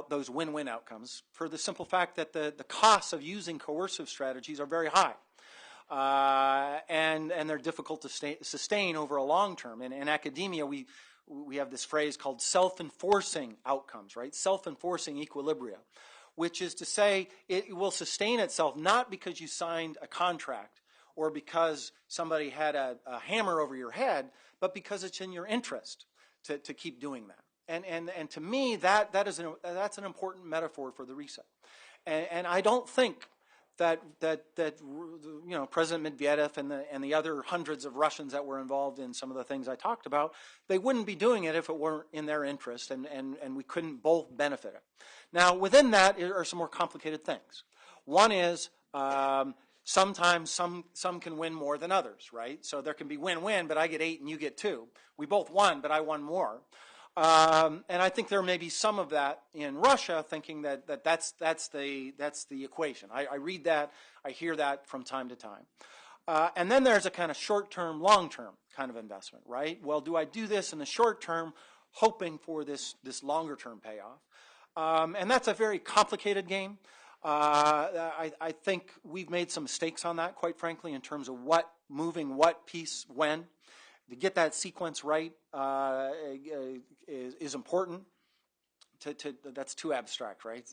those win-win outcomes for the simple fact that the costs of using coercive strategies are very high. And they're difficult to sustain over a long term. And in academia, we have this phrase called self-enforcing outcomes, right? Self-enforcing equilibria, which is to say it will sustain itself not because you signed a contract or because somebody had a hammer over your head, but because it's in your interest to keep doing that. And to me, that's an important metaphor for the reset. And I don't think that President Medvedev and the other hundreds of Russians that were involved in some of the things I talked about, they wouldn't be doing it if it weren't in their interest, and we couldn't both benefit it. Now, within that are some more complicated things. One is sometimes some can win more than others, right? So there can be win-win, but I get 8 and you get 2. We both won, but I won more. And I think there may be some of that in Russia, thinking that's the equation. I read that, I hear that from time to time. And then there's a kind of short-term, long-term kind of investment, right? Well, do I do this in the short term, hoping for this longer-term payoff? And that's a very complicated game. I think we've made some mistakes on that, quite frankly, in terms of moving what piece when. To get that sequence right is important. That's too abstract, right?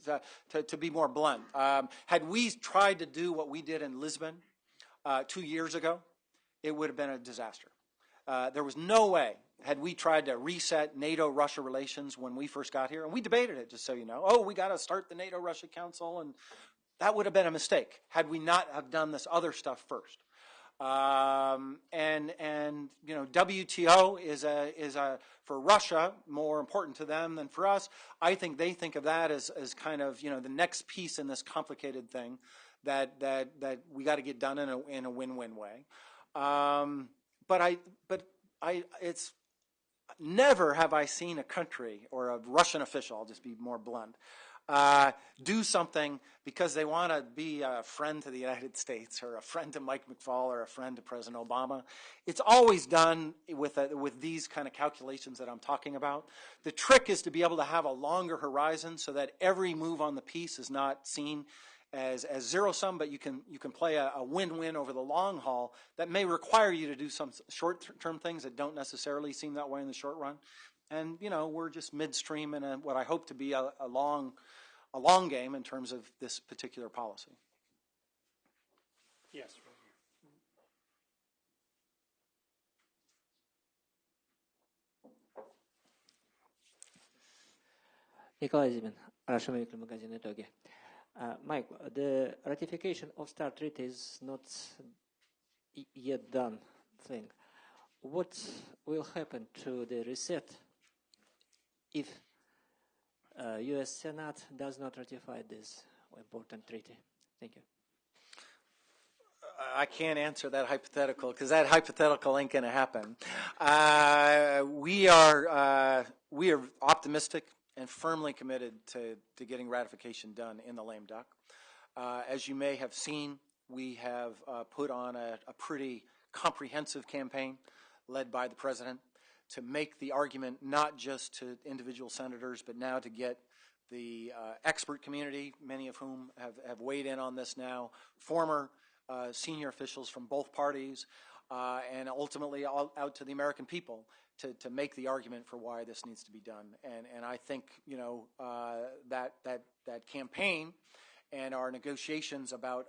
To be more blunt. Had we tried to do what we did in Lisbon 2 years ago, it would have been a disaster. There was no way, had we tried to reset NATO-Russia relations when we first got here, and we debated it, just so you know. Oh, we got to start the NATO-Russia Council, and that would have been a mistake had we not have done this other stuff first. WTO is for Russia more important to them than for us. I think they think of that as kind of the next piece in this complicated thing that we got to get done in a win-win way. It's never have I seen a country or a Russian official, I'll just be more blunt, do something because they want to be a friend to the United States or a friend to Mike McFaul or a friend to President Obama. It's always done with these kind of calculations that I'm talking about. The trick is to be able to have a longer horizon so that every move on the piece is not seen as zero-sum, but you can play a win-win over the long haul that may require you to do some short-term things that don't necessarily seem that way in the short run. And, you know, we're just midstream in what I hope to be a long game in terms of this particular policy. Yes. Николай Зимин, Russian Weekly Magazine итоги. Mike, the ratification of START Treaty is not yet done thing. What will happen to the reset if U.S. Senate does not ratify this important treaty? Thank you. I can't answer that hypothetical because that hypothetical ain't going to happen. We are optimistic and firmly committed to getting ratification done in the lame duck. As you may have seen, we have put on a pretty comprehensive campaign led by the president to make the argument not just to individual senators, but now to get the expert community, many of whom have weighed in on this now, former senior officials from both parties, and ultimately out to the American people to make the argument for why this needs to be done. And I think, you know, that campaign and our negotiations about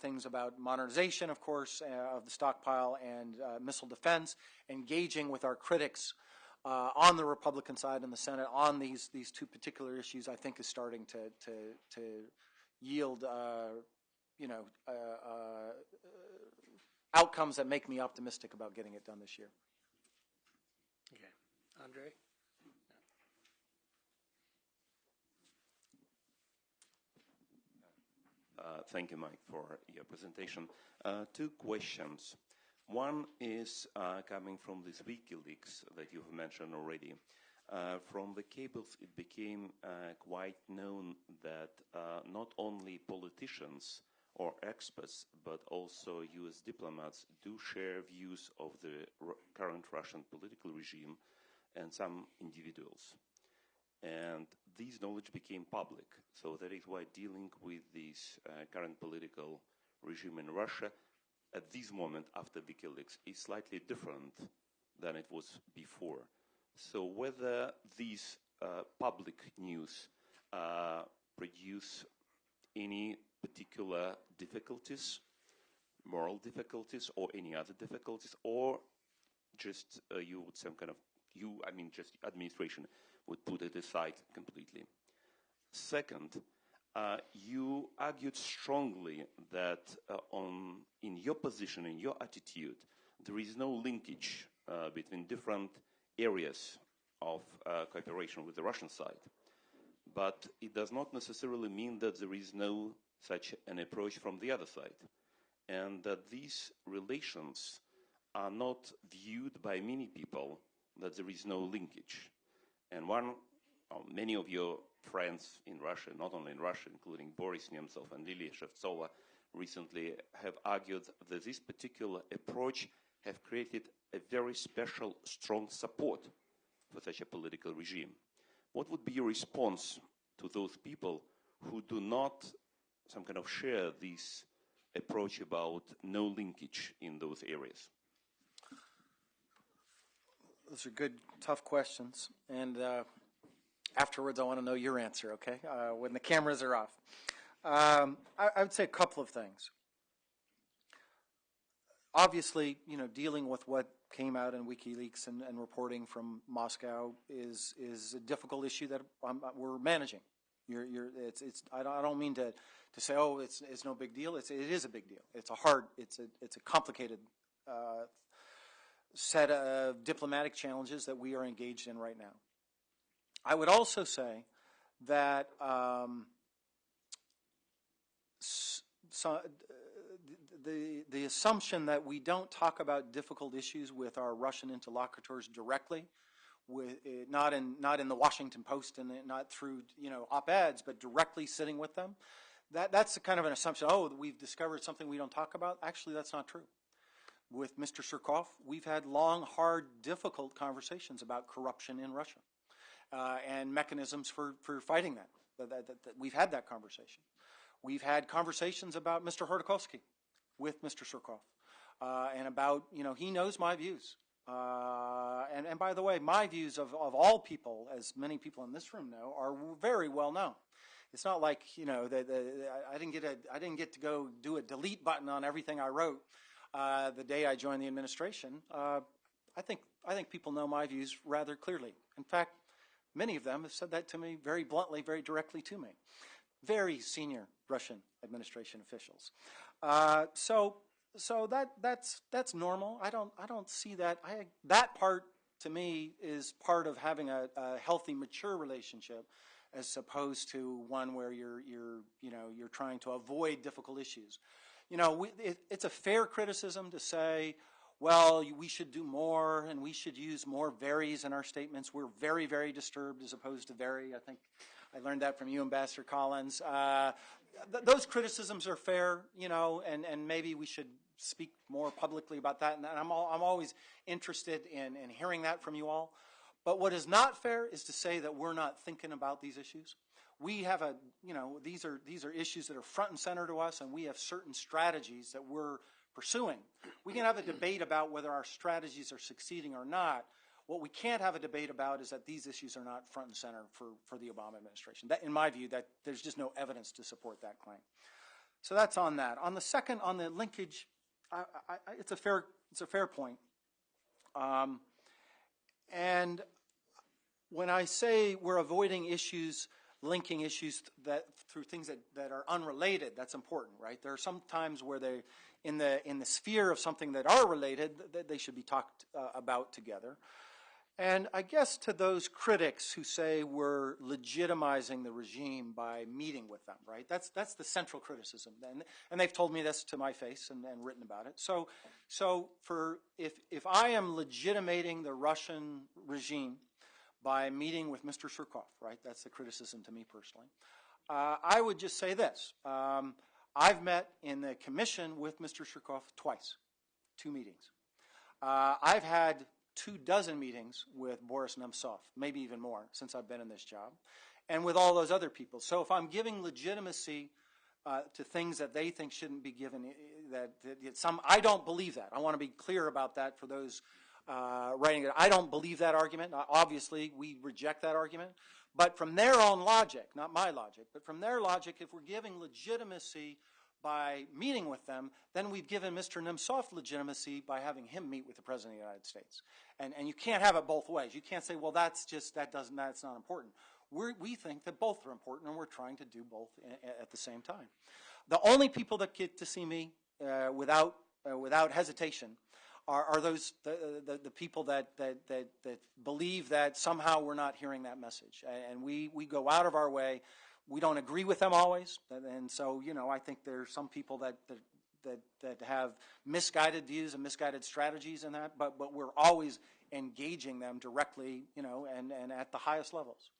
things about modernization, of course, of the stockpile and missile defense, engaging with our critics on the Republican side in the Senate on these two particular issues, I think is starting to yield, outcomes that make me optimistic about getting it done this year. Okay. Andre? Thank you, Mike, for your presentation. Two questions. One is coming from these WikiLeaks that you have mentioned already. From the cables, it became quite known that not only politicians or experts, but also U.S. diplomats do share views of the current Russian political regime and some individuals. And this knowledge became public. So that is why dealing with this current political regime in Russia at this moment after WikiLeaks is slightly different than it was before. So whether these public news produce any particular difficulties, moral difficulties, or any other difficulties, or just you would some kind of, just administration would put it aside completely. Second, you argued strongly that in your position, in your attitude, there is no linkage between different areas of cooperation with the Russian side. But it does not necessarily mean that there is no such an approach from the other side, and that these relations are not viewed by many people that there is no linkage. And many of your friends in Russia, not only in Russia, including Boris Nemtsov and Lilia Shevtsova, recently have argued that this particular approach have created a very special, strong support for such a political regime. What would be your response to those people who do not some kind of share this approach about no linkage in those areas? Those are good, tough questions. And afterwards, I want to know your answer, okay, when the cameras are off. I would say a couple of things. Obviously, dealing with what came out in WikiLeaks and reporting from Moscow is a difficult issue that we're managing. I don't mean to say, oh, it's no big deal. It is a big deal. It's a complicated set of diplomatic challenges that we are engaged in right now. I would also say that the assumption that we don't talk about difficult issues with our Russian interlocutors directly not in the Washington Post and not through op-eds, but directly sitting with them. That's kind of an assumption. Oh, we've discovered something we don't talk about. Actually, that's not true. With Mr. Surkov, we've had long, hard, difficult conversations about corruption in Russia and mechanisms for fighting that. We've had that conversation. We've had conversations about Mr. Hordikovsky with Mr. Surkov and about, he knows my views. And by the way, my views of all people, as many people in this room know, are very well known. It's not like, I didn't get to go do a delete button on everything I wrote the day I joined the administration. I think people know my views rather clearly. In fact, many of them have said that to me very bluntly, very directly to me. Very senior Russian administration officials. So that's normal. I don't see that. That part to me is part of having a healthy, mature relationship, as opposed to one where you're trying to avoid difficult issues. It's a fair criticism to say, well, we should do more and we should use more very's in our statements. We're very, very disturbed as opposed to very. I think I learned that from you, Ambassador Collins. Those criticisms are fair, and maybe we should speak more publicly about that. And I'm always interested in hearing that from you all. But what is not fair is to say that we're not thinking about these issues. We have these are issues that are front and center to us, and we have certain strategies that we're pursuing. We can have a debate about whether our strategies are succeeding or not. What we can't have a debate about is that these issues are not front and center for the Obama administration. That, in my view, that there's just no evidence to support that claim. So that's on that. On the second, on the linkage, it's a fair point. And when I say we're avoiding issues, linking issues that through things that are unrelated, that's important, right? There are some times where they, in the sphere of something that are related, that they should be talked about together. And I guess to those critics who say we're legitimizing the regime by meeting with them, right? That's the central criticism, and they've told me this to my face and written about it. So if I am legitimating the Russian regime by meeting with Mr. Surkov, right? That's the criticism to me personally. I would just say this. I've met in the commission with Mr. Surkov twice, 2 meetings. I've had 24 meetings with Boris Nemtsov, maybe even more, since I've been in this job, and with all those other people. So if I'm giving legitimacy to things that they think shouldn't be given, I don't believe that. I want to be clear about that for those writing it. I don't believe that argument. Obviously, we reject that argument. But from their own logic, not my logic, but from their logic, if we're giving legitimacy by meeting with them, then we've given Mr. Nemtsov legitimacy by having him meet with the President of the United States. And you can't have it both ways. You can't say, well, that's not important. We think that both are important, and we're trying to do both at the same time. The only people that get to see me without hesitation are those the people that believe that somehow we're not hearing that message, and we go out of our way. We don't agree with them always, and so I think there's some people that have misguided views and misguided strategies in that, but we're always engaging them directly, and at the highest levels.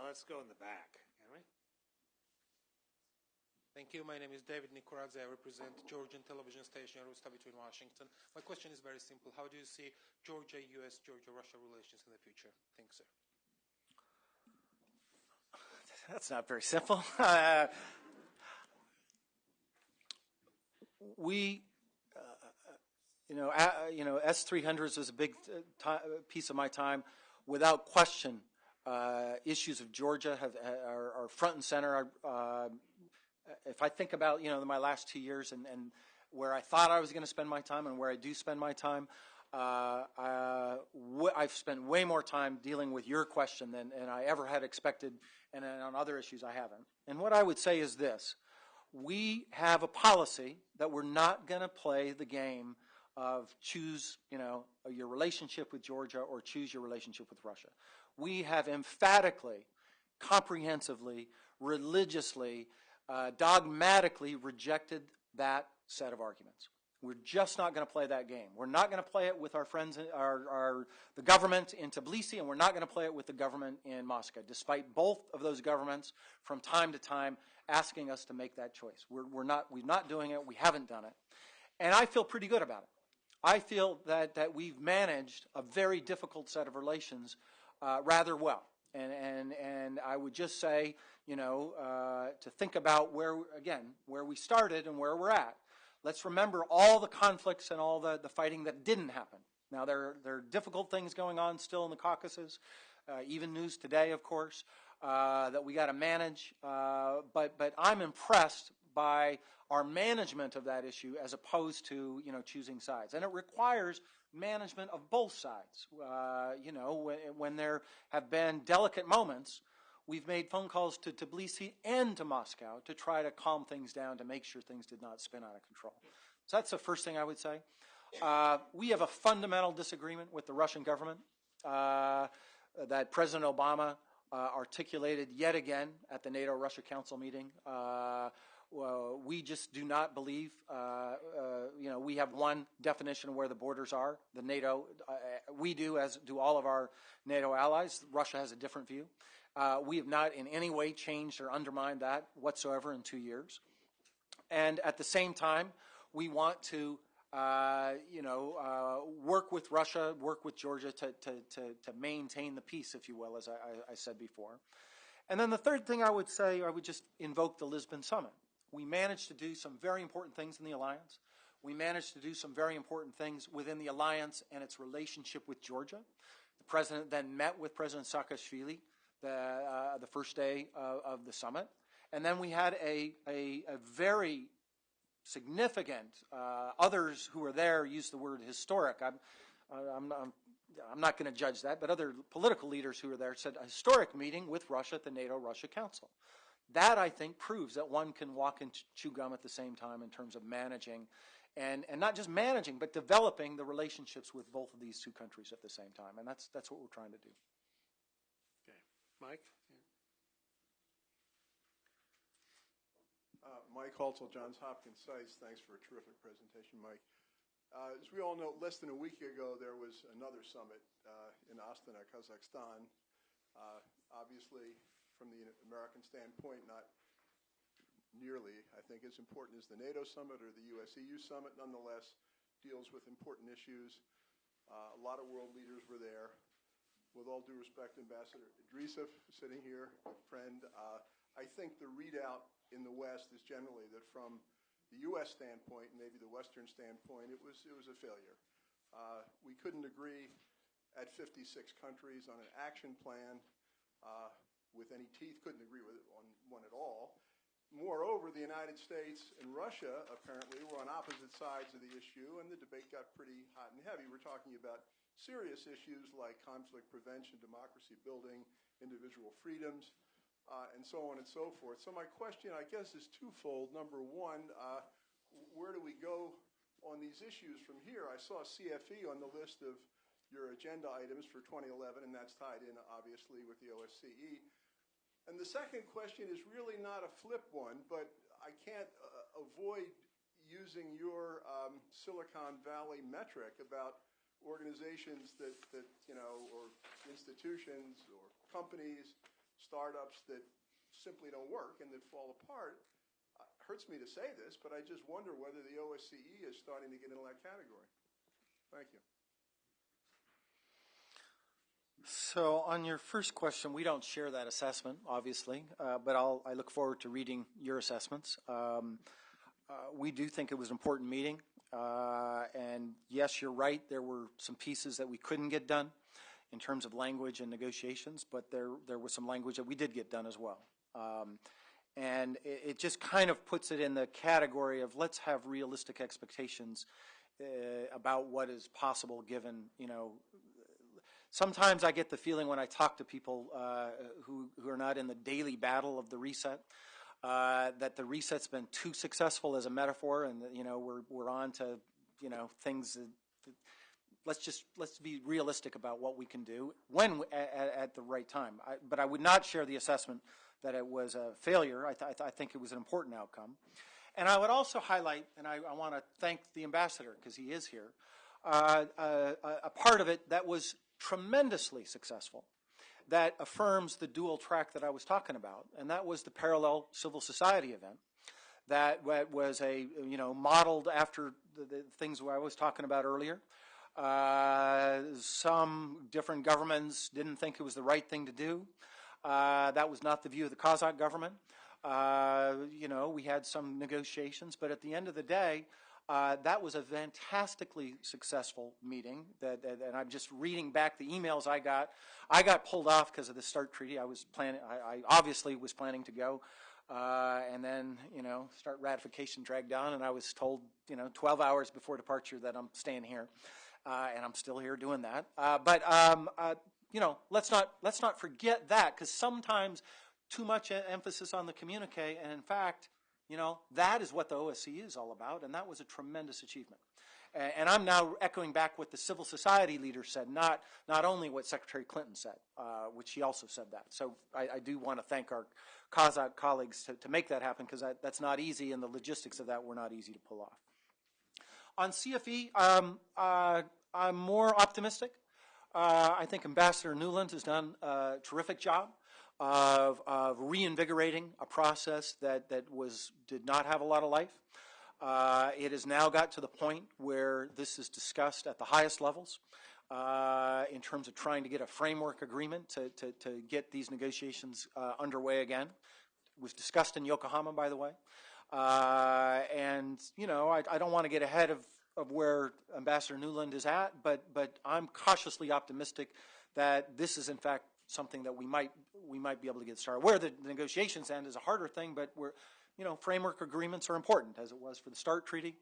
Let's go in the back, can we? Thank you. My name is David Nikoradze. I represent Georgian television station Rustavich in Washington. My question is very simple. How do you see Georgia-U.S., Georgia-Russia relations in the future? Thanks, sir. That's not very simple. S-300s was a big piece of my time. Without question, issues of Georgia are front and center. If I think about my last 2 years and where I thought I was going to spend my time and where I do spend my time, I've spent way more time dealing with your question than I ever had expected, and on other issues I haven't. And what I would say is this. We have a policy that we're not going to play the game of choose, your relationship with Georgia or choose your relationship with Russia. We have emphatically, comprehensively, religiously, dogmatically rejected that set of arguments. We're just not going to play that game. We're not going to play it with our friends, the government in Tbilisi, and we're not going to play it with the government in Moscow, despite both of those governments from time to time asking us to make that choice. We're not doing it. We haven't done it. And I feel pretty good about it. I feel that we've managed a very difficult set of relations rather well. And I would just say, to think about where we started and where we're at. Let's remember all the conflicts and all the fighting that didn't happen. Now, there are difficult things going on still in the Caucasus, even news today, of course, that we got to manage. But I'm impressed by our management of that issue as opposed to, choosing sides. And it requires management of both sides. When there have been delicate moments, we've made phone calls to Tbilisi and to Moscow to try to calm things down, to make sure things did not spin out of control. So that's the first thing I would say. We have a fundamental disagreement with the Russian government that President Obama articulated yet again at the NATO-Russia Council meeting. We just do not believe, we have one definition of where the borders are. The NATO, we do, as do all of our NATO allies. Russia has a different view. We have not in any way changed or undermined that whatsoever in 2 years. And at the same time, we want to, work with Russia, work with Georgia to maintain the peace, if you will, as I said before. And then the third thing I would say, I would just invoke the Lisbon Summit. We managed to do some very important things in the alliance. We managed to do some very important things within the alliance and its relationship with Georgia. The president then met with President Saakashvili the first day of the summit. And then we had a very significant, others who were there used the word historic. I'm not going to judge that, but other political leaders who were there said a historic meeting with Russia at the NATO-Russia Council. That, I think, proves that one can walk and chew gum at the same time in terms of managing, and not just managing, but developing the relationships with both of these two countries at the same time. And that's what we're trying to do. Okay. Mike? Mike Holtzel, Johns Hopkins Sites. Thanks for a terrific presentation, Mike. As we all know, less than a week ago, there was another summit in Astana, Kazakhstan. Obviously, from the American standpoint, not nearly, I think, as important as the NATO summit or the U.S.-EU summit. Nonetheless, deals with important issues. A lot of world leaders were there. With all due respect, Ambassador Idrisov, sitting here, a friend, I think the readout in the West is generally that from the U.S. standpoint, maybe the Western standpoint, it was a failure. We couldn't agree at 56 countries on an action plan with any teeth, couldn't agree with it on one at all. Moreover, the United States and Russia apparently were on opposite sides of the issue, and the debate got pretty hot and heavy. We're talking about serious issues like conflict prevention, democracy building, individual freedoms, and so on and so forth. So my question, I guess, is twofold. Number one, where do we go on these issues from here? I saw CFE on the list of your agenda items for 2011, and that's tied in, obviously, with the OSCE. And the second question is really not a flip one, but I can't avoid using your Silicon Valley metric about organizations that or institutions or companies, startups that simply don't work and that fall apart. Hurts me to say this, but I just wonder whether the OSCE is starting to get into that category. Thank you. So on your first question, we don't share that assessment, obviously, but I look forward to reading your assessments. We do think it was an important meeting, and yes, you're right, there were some pieces that we couldn't get done in terms of language and negotiations, but there was some language that we did get done as well. And it just kind of puts it in the category of let's have realistic expectations about what is possible given, sometimes I get the feeling when I talk to people who are not in the daily battle of the reset, that the reset's been too successful as a metaphor, and we're on to things. Let's be realistic about what we can do when at the right time. But I would not share the assessment that it was a failure. I think it was an important outcome. And I would also highlight, and I want to thank the ambassador because he is here, a part of it that was tremendously successful, that affirms the dual track that I was talking about, and that was the parallel civil society event that was modeled after the things I was talking about earlier. Some different governments didn't think it was the right thing to do. That was not the view of the Kazakh government. We had some negotiations, but at the end of the day, that was a fantastically successful meeting. And I'm just reading back the emails I got. I got pulled off because of the START treaty. I obviously was planning to go, and then START ratification dragged on, and I was told 12 hours before departure that I'm staying here, and I'm still here doing that. But let's not forget that, because sometimes too much emphasis on the communique, and in fact, that is what the OSCE is all about, and that was a tremendous achievement. And I'm now echoing back what the civil society leader said, not only what Secretary Clinton said, which he also said that. So I do want to thank our Kazakh colleagues to make that happen, because that's not easy, and the logistics of that were not easy to pull off. On CFE, I'm more optimistic. I think Ambassador Nuland has done a terrific job of reinvigorating a process that did not have a lot of life. It has now got to the point where this is discussed at the highest levels in terms of trying to get a framework agreement to get these negotiations underway again. It was discussed in Yokohama, by the way. And I don't want to get ahead of where Ambassador Nuland is at, but I'm cautiously optimistic that this is in fact something that we might be able to get started. Where the negotiations end is a harder thing, but framework agreements are important, as it was for the START treaty,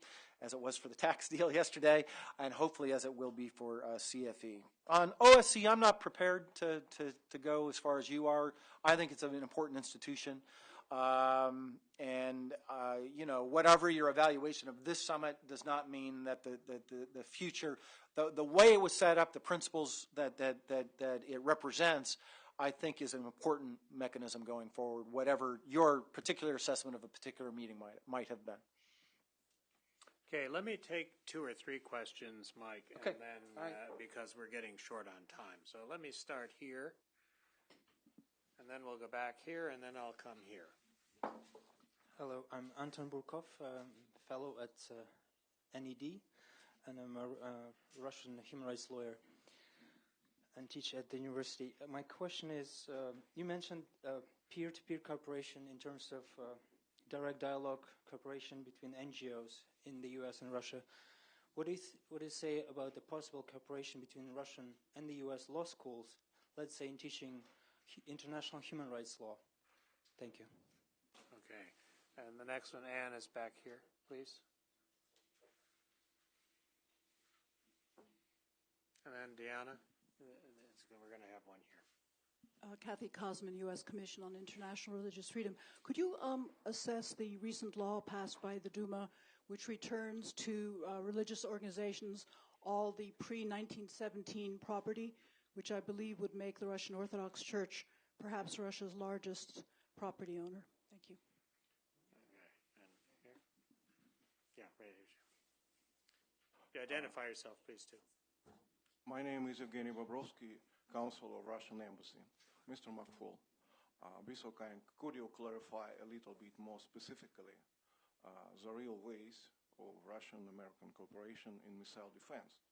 as it was for the tax deal yesterday, and hopefully as it will be for CFE. On OSCE, I'm not prepared to go as far as you are. I think it's an important institution. Whatever your evaluation of this summit does not mean that the future, the way it was set up, the principles that it represents, I think is an important mechanism going forward, whatever your particular assessment of a particular meeting might have been. Okay, let me take 2 or 3 questions, Mike, okay. And then because we're getting short on time. So let me start here, and then we'll go back here, and then I'll come here. Hello, I'm Anton Burkov, fellow at NED, and I'm a Russian human rights lawyer and teach at the university. My question is, you mentioned peer-to-peer cooperation in terms of direct dialogue cooperation between NGOs in the U.S. and Russia. What do you say about the possible cooperation between Russian and the U.S. law schools, let's say in teaching international human rights law? Thank you. Okay. And the next one, Anne, is back here, please. And then Deanna. We're going to have one here. Kathy Kosman, U.S. Commission on International Religious Freedom. Could you assess the recent law passed by the Duma which returns to religious organizations all the pre-1917 property, which I believe would make the Russian Orthodox Church perhaps Russia's largest property owner? Thank you. Okay. And here? Yeah, right here. Identify yourself, please, too. My name is Evgeny Bobrovsky, Counsel of Russian Embassy. Mr. Makful, be so kind, could you clarify a little bit more specifically the real ways of Russian-American cooperation in missile defense?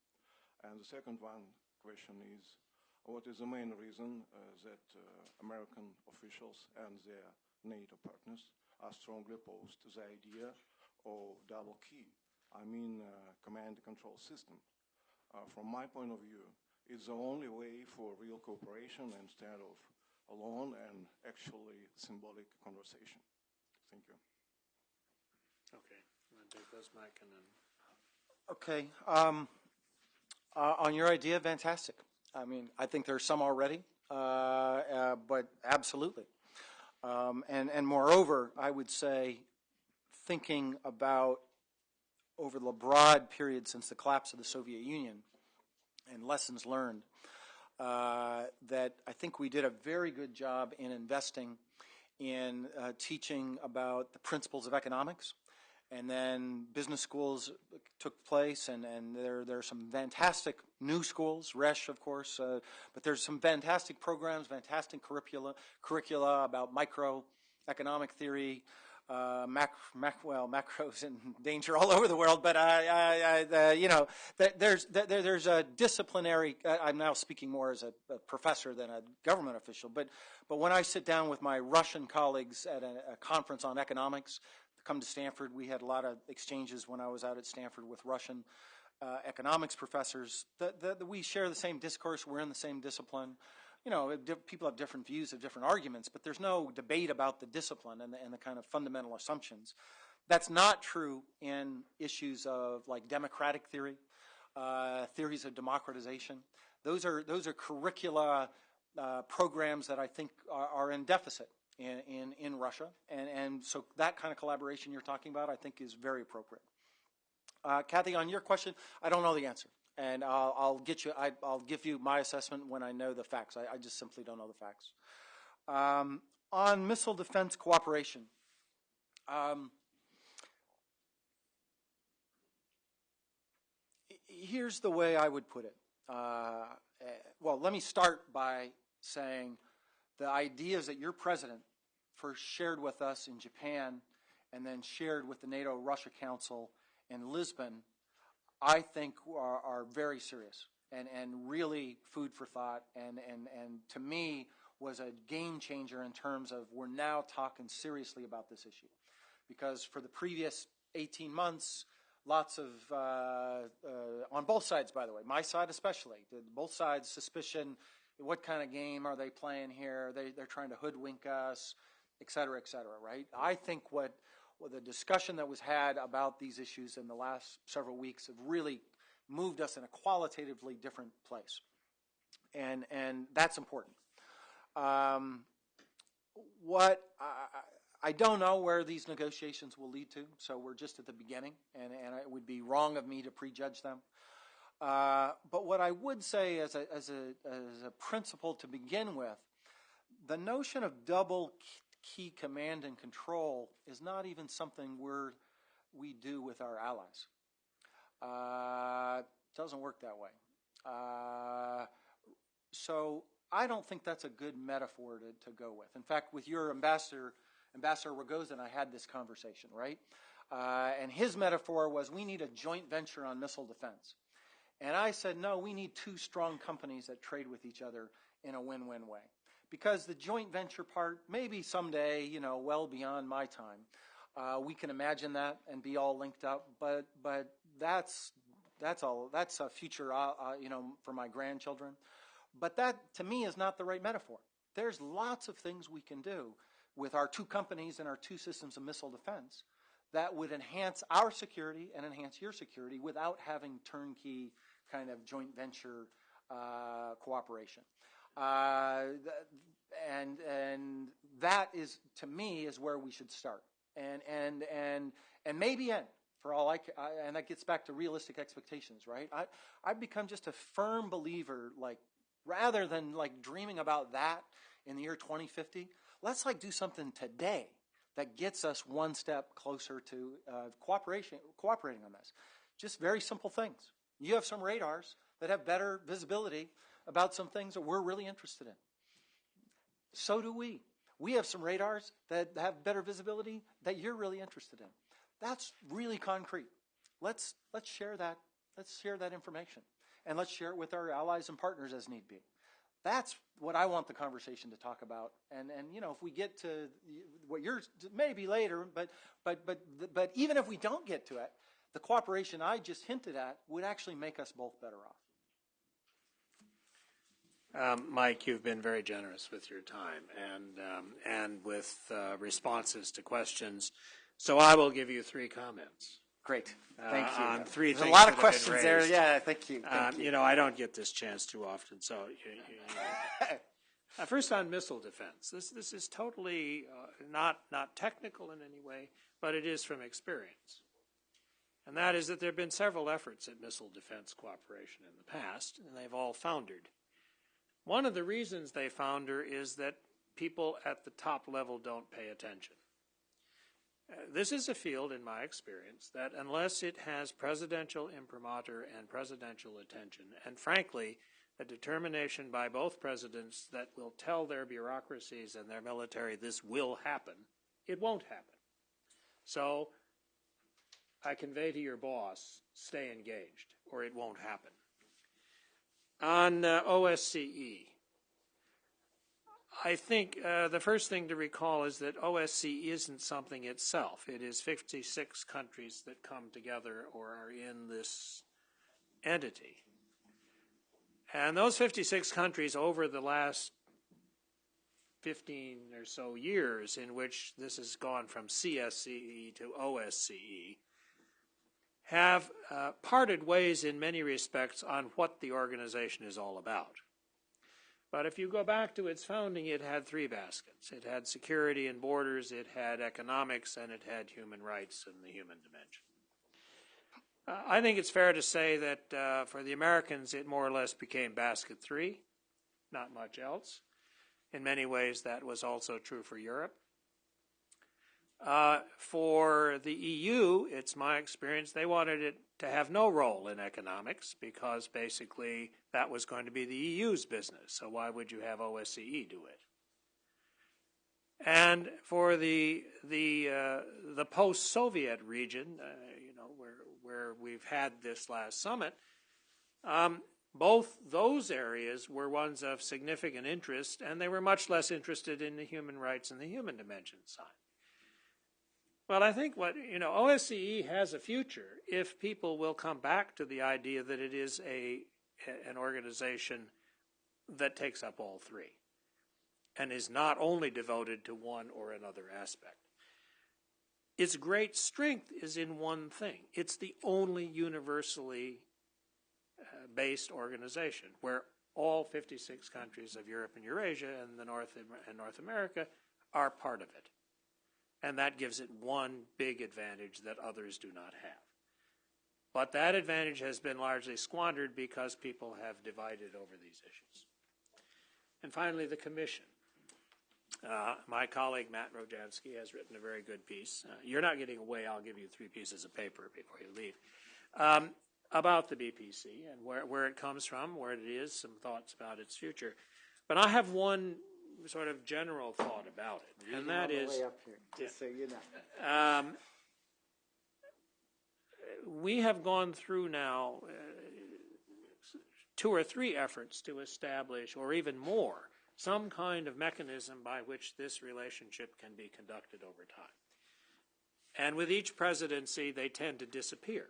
And the second question is, what is the main reason that American officials and their NATO partners are strongly opposed to the idea of double key, I mean command and control system? From my point of view, it's the only way for real cooperation instead of alone and actually symbolic conversation. Thank you. Okay. I'm going to take this, Mike, and then... Okay. On your idea, fantastic. I mean, I think there's some already, but absolutely. And moreover, I would say, thinking about over the broad period since the collapse of the Soviet Union and lessons learned, that I think we did a very good job in investing in teaching about the principles of economics and then business schools took place, and there are some fantastic new schools, RESH, of course, but there's some fantastic programs, fantastic curricula about microeconomic theory. Macro's in danger all over the world, but there's a disciplinary. I'm now speaking more as a professor than a government official, but when I sit down with my Russian colleagues at a conference on economics, come to Stanford, we had a lot of exchanges when I was out at Stanford with Russian economics professors. We share the same discourse. We're in the same discipline. People have different views, have different arguments, but there's no debate about the discipline and the kind of fundamental assumptions. That's not true in issues of like democratic theory, theories of democratization. Those are curricula programs that I think are in deficit in Russia, and so that kind of collaboration you're talking about, I think, is very appropriate. Kathy, on your question, I don't know the answer. And I'll give you my assessment when I know the facts. I just simply don't know the facts. On missile defense cooperation, here's the way I would put it. Well, let me start by saying the ideas that your president first shared with us in Japan and then shared with the NATO-Russia Council in Lisbon, I think are very serious and really food for thought and to me was a game changer in terms of we're now talking seriously about this issue. Because for the previous 18 months, lots of, on both sides, by the way, my side especially, both sides suspicion, what kind of game are they playing here? They're trying to hoodwink us, et cetera, right? I think what the discussion that was had about these issues in the last several weeks have really moved us in a qualitatively different place. And that's important. I don't know where these negotiations will lead to, so we're just at the beginning, and it would be wrong of me to prejudge them. But what I would say as a principle to begin with, the notion of double key command and control is not even something we do with our allies. It doesn't work that way. So I don't think that's a good metaphor to go with. In fact, with your Ambassador Rogozin, I had this conversation, right? And his metaphor was we need a joint venture on missile defense. And I said, no, we need two strong companies that trade with each other in a win-win way. Because the joint venture part, maybe someday, well beyond my time, we can imagine that and be all linked up. But that's a future, for my grandchildren. But that, to me, is not the right metaphor. There's lots of things we can do with our two companies and our two systems of missile defense that would enhance our security and enhance your security without having turnkey kind of joint venture cooperation. And that is, to me, is where we should start, and maybe end for all and that gets back to realistic expectations, right? I've become just a firm believer, like rather than like dreaming about that in the year 2050, let's like do something today that gets us one step closer to cooperating on this. Just very simple things. You have some radars that have better visibility about some things that we're really interested in. So do we. We have some radars that have better visibility that you're really interested in. That's really concrete. Let's share that. Let's share that information, and let's share it with our allies and partners as need be. That's what I want the conversation to talk about. And if we get to what you're maybe later, but even if we don't get to it, the cooperation I just hinted at would actually make us both better off. Mike, you've been very generous with your time and with responses to questions. So I will give you 3 comments. Great. Thank you. On 3 There's things a lot of that questions there. Yeah, thank you. I don't get this chance too often. So, first on missile defense. This is totally not technical in any way, but it is from experience. And that is that there have been several efforts at missile defense cooperation in the past, and they've all foundered. One of the reasons they founder is that people at the top level don't pay attention. This is a field, in my experience, that unless it has presidential imprimatur and presidential attention, and frankly, a determination by both presidents that will tell their bureaucracies and their military this will happen, it won't happen. So I convey to your boss, stay engaged, or it won't happen. On OSCE, I think the first thing to recall is that OSCE isn't something itself. It is 56 countries that come together or are in this entity. And those 56 countries over the last 15 or so years in which this has gone from CSCE to OSCE have parted ways in many respects on what the organization is all about. But if you go back to its founding, it had three baskets. It had security and borders, it had economics, and it had human rights and the human dimension. I think it's fair to say that for the Americans, it more or less became basket three, not much else. In many ways, that was also true for Europe. For the EU, it's my experience, they wanted it to have no role in economics because basically that was going to be the EU's business. So why would you have OSCE do it? And for the post-Soviet region, where we've had this last summit, both those areas were ones of significant interest, and they were much less interested in the human rights and the human dimension side. Well, I think OSCE has a future if people will come back to the idea that it is an organization that takes up all three and is not only devoted to one or another aspect. Its great strength is in one thing. It's the only universally based organization where all 56 countries of Europe and Eurasia and North America are part of it. And that gives it one big advantage that others do not have. But that advantage has been largely squandered because people have divided over these issues. And finally, the Commission. My colleague, Matt Rojansky, has written a very good piece. You're not getting away. I'll give you 3 pieces of paper before you leave. About the BPC and where it comes from, where it is, some thoughts about its future. But I have one sort of general thought about it, and that is, way up here, just so you know. We have gone through now 2 or 3 efforts to establish, or even more, some kind of mechanism by which this relationship can be conducted over time. And with each presidency, they tend to disappear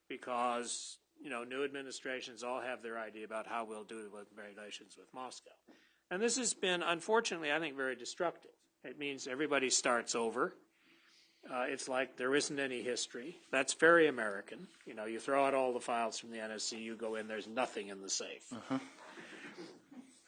because, new administrations all have their idea about how we'll do with relations with Moscow. And this has been, unfortunately, I think, very destructive. It means everybody starts over. It's like there isn't any history. That's very American. You throw out all the files from the NSC, you go in, there's nothing in the safe.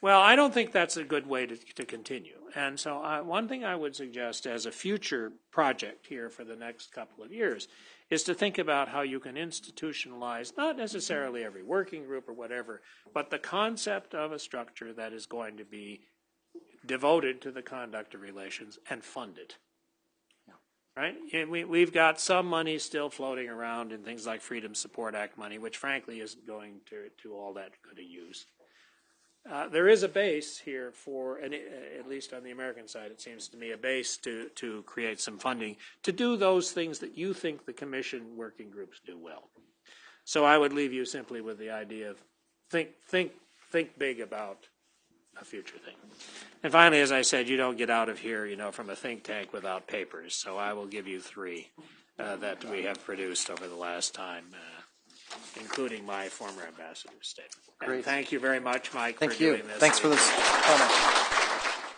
Well, I don't think that's a good way to continue. And so one thing I would suggest as a future project here for the next couple of years is to think about how you can institutionalize, not necessarily every working group or whatever, but the concept of a structure that is going to be devoted to the conduct of relations and fund it. Right? We've got some money still floating around in things like Freedom Support Act money, which frankly isn't going to all that good a use. There is a base here for, at least on the American side, it seems to me, a base to create some funding to do those things that you think the Commission working groups do well. So I would leave you simply with the idea of think big about a future thing. And finally, as I said, you don't get out of here, from a think tank without papers. So I will give you 3 that we have produced over the last time, including my former ambassador's statement. Great. And thank you very much, Mike, for doing this. Thanks for this comment.